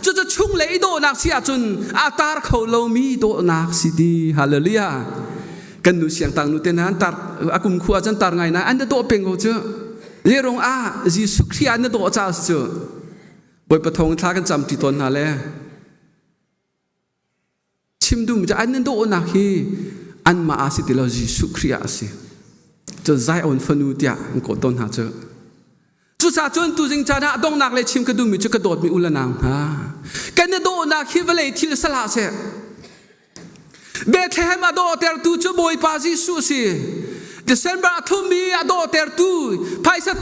จะชุ่งเลยโดนักเสียจุนอาตาร์เขาเรามีโดนักสิดีฮาเลลูยากันนูเสียงต่างนูเตนันตาอากุมขวาจันตาไงนะอันเดโตเป็นกูเจอเรื่ององจีสุขที่อันเดโตจ้าเจอบอยปะทงท้ากันจำติดตนหาเลยชิมดูมันจะอันนั้นโดนักฮีอันมาอาศิติเราจีสุขที่อาศิจะใจอ่อนฟนูเดียงกดต้นหาเจอจุดสาจนตัวจริงจันทร์ดงนักเลยชิมกระดุมมีจุกระโดดมีอุลนางกันเนี่ยโดนักฮีเวลที่สละเสเบธเลเฮมอโดเตอร์ตูจูบอยปาซิสุสิเดซเบอร์ทุมีอโดเตอร์ตูไพศาล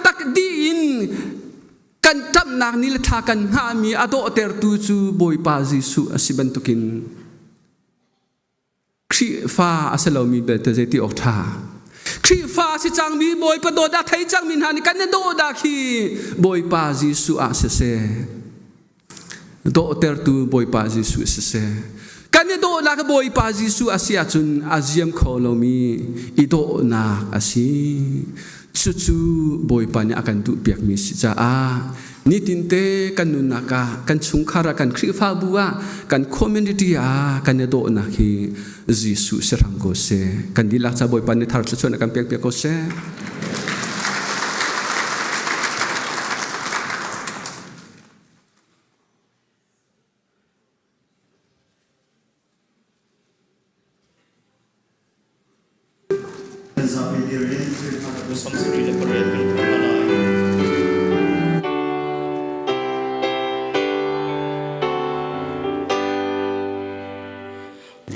ตักดีอินกันจับนางนิลทากันหามีอโดเตอร์ตูจูบอยปาซิสุอสิบันตุกินครีฟ้าอาศัยเรามีเบตเจติออกท่าครีฟ้าสิจังมีบอยปโดดาไทยจังมินหานิกันโดดาคีบอยปาซิสุอาเซโดเตอร์ตูบอยปาซิสุเซกันเนี่ยโดนักบอยปาจิสุอาเซียจุนอาเซียมโคโลมีอีโดนักอาศิชูบอยปานี่อากันตุเปียกมิสิจ้านิตินเตกันนุนักกันชุงคารากันคริฟ้าบัวกันคอมมูนิตี้กันเนี่ยโดนักฮีจิสุเสรังโกเซกันดีลักษาบอยปานี่ทาร์ชชวนกันเปียกโกเซ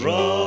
Ra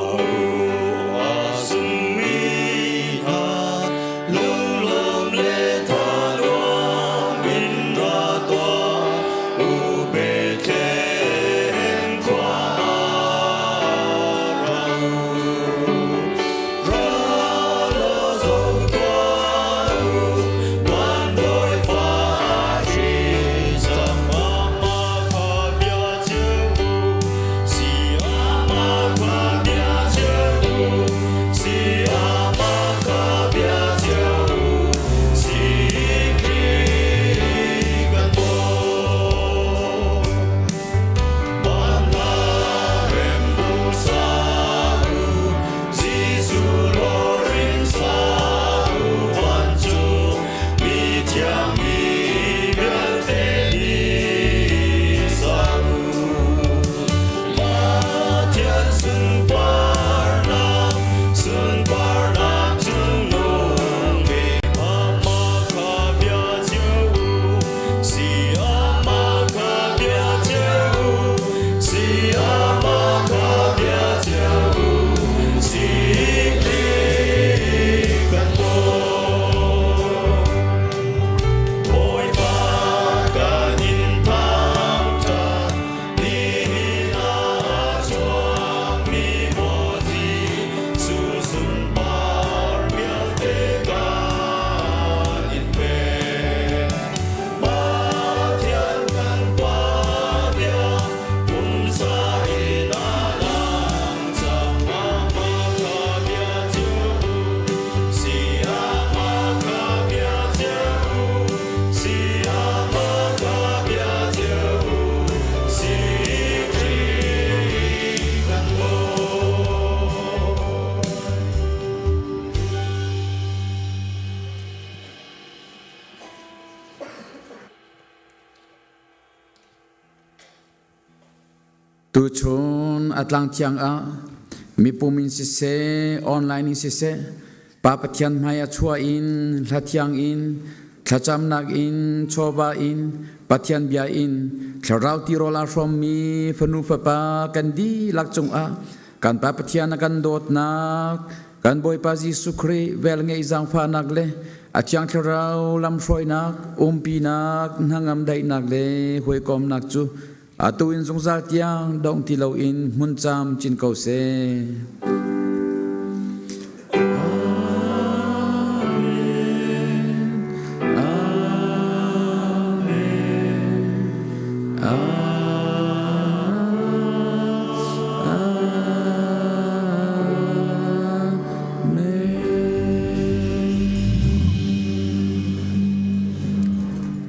tu chun atlang thiang a mi pumin si se online in si se pa pathian maya chua in thathiang in thacham nak in choba in pathian bia in tharau ti rola from mi phanu pa kan di lak chung a kan pa pathian kan dot nak kan boy pa Jesu Christ vel nge izang pha nak le atiang tharau lam shroi nak pi nak nangam dai nak le hoi kom nak chu atu in zung za tiang dong ti lo in mun cham chin ko se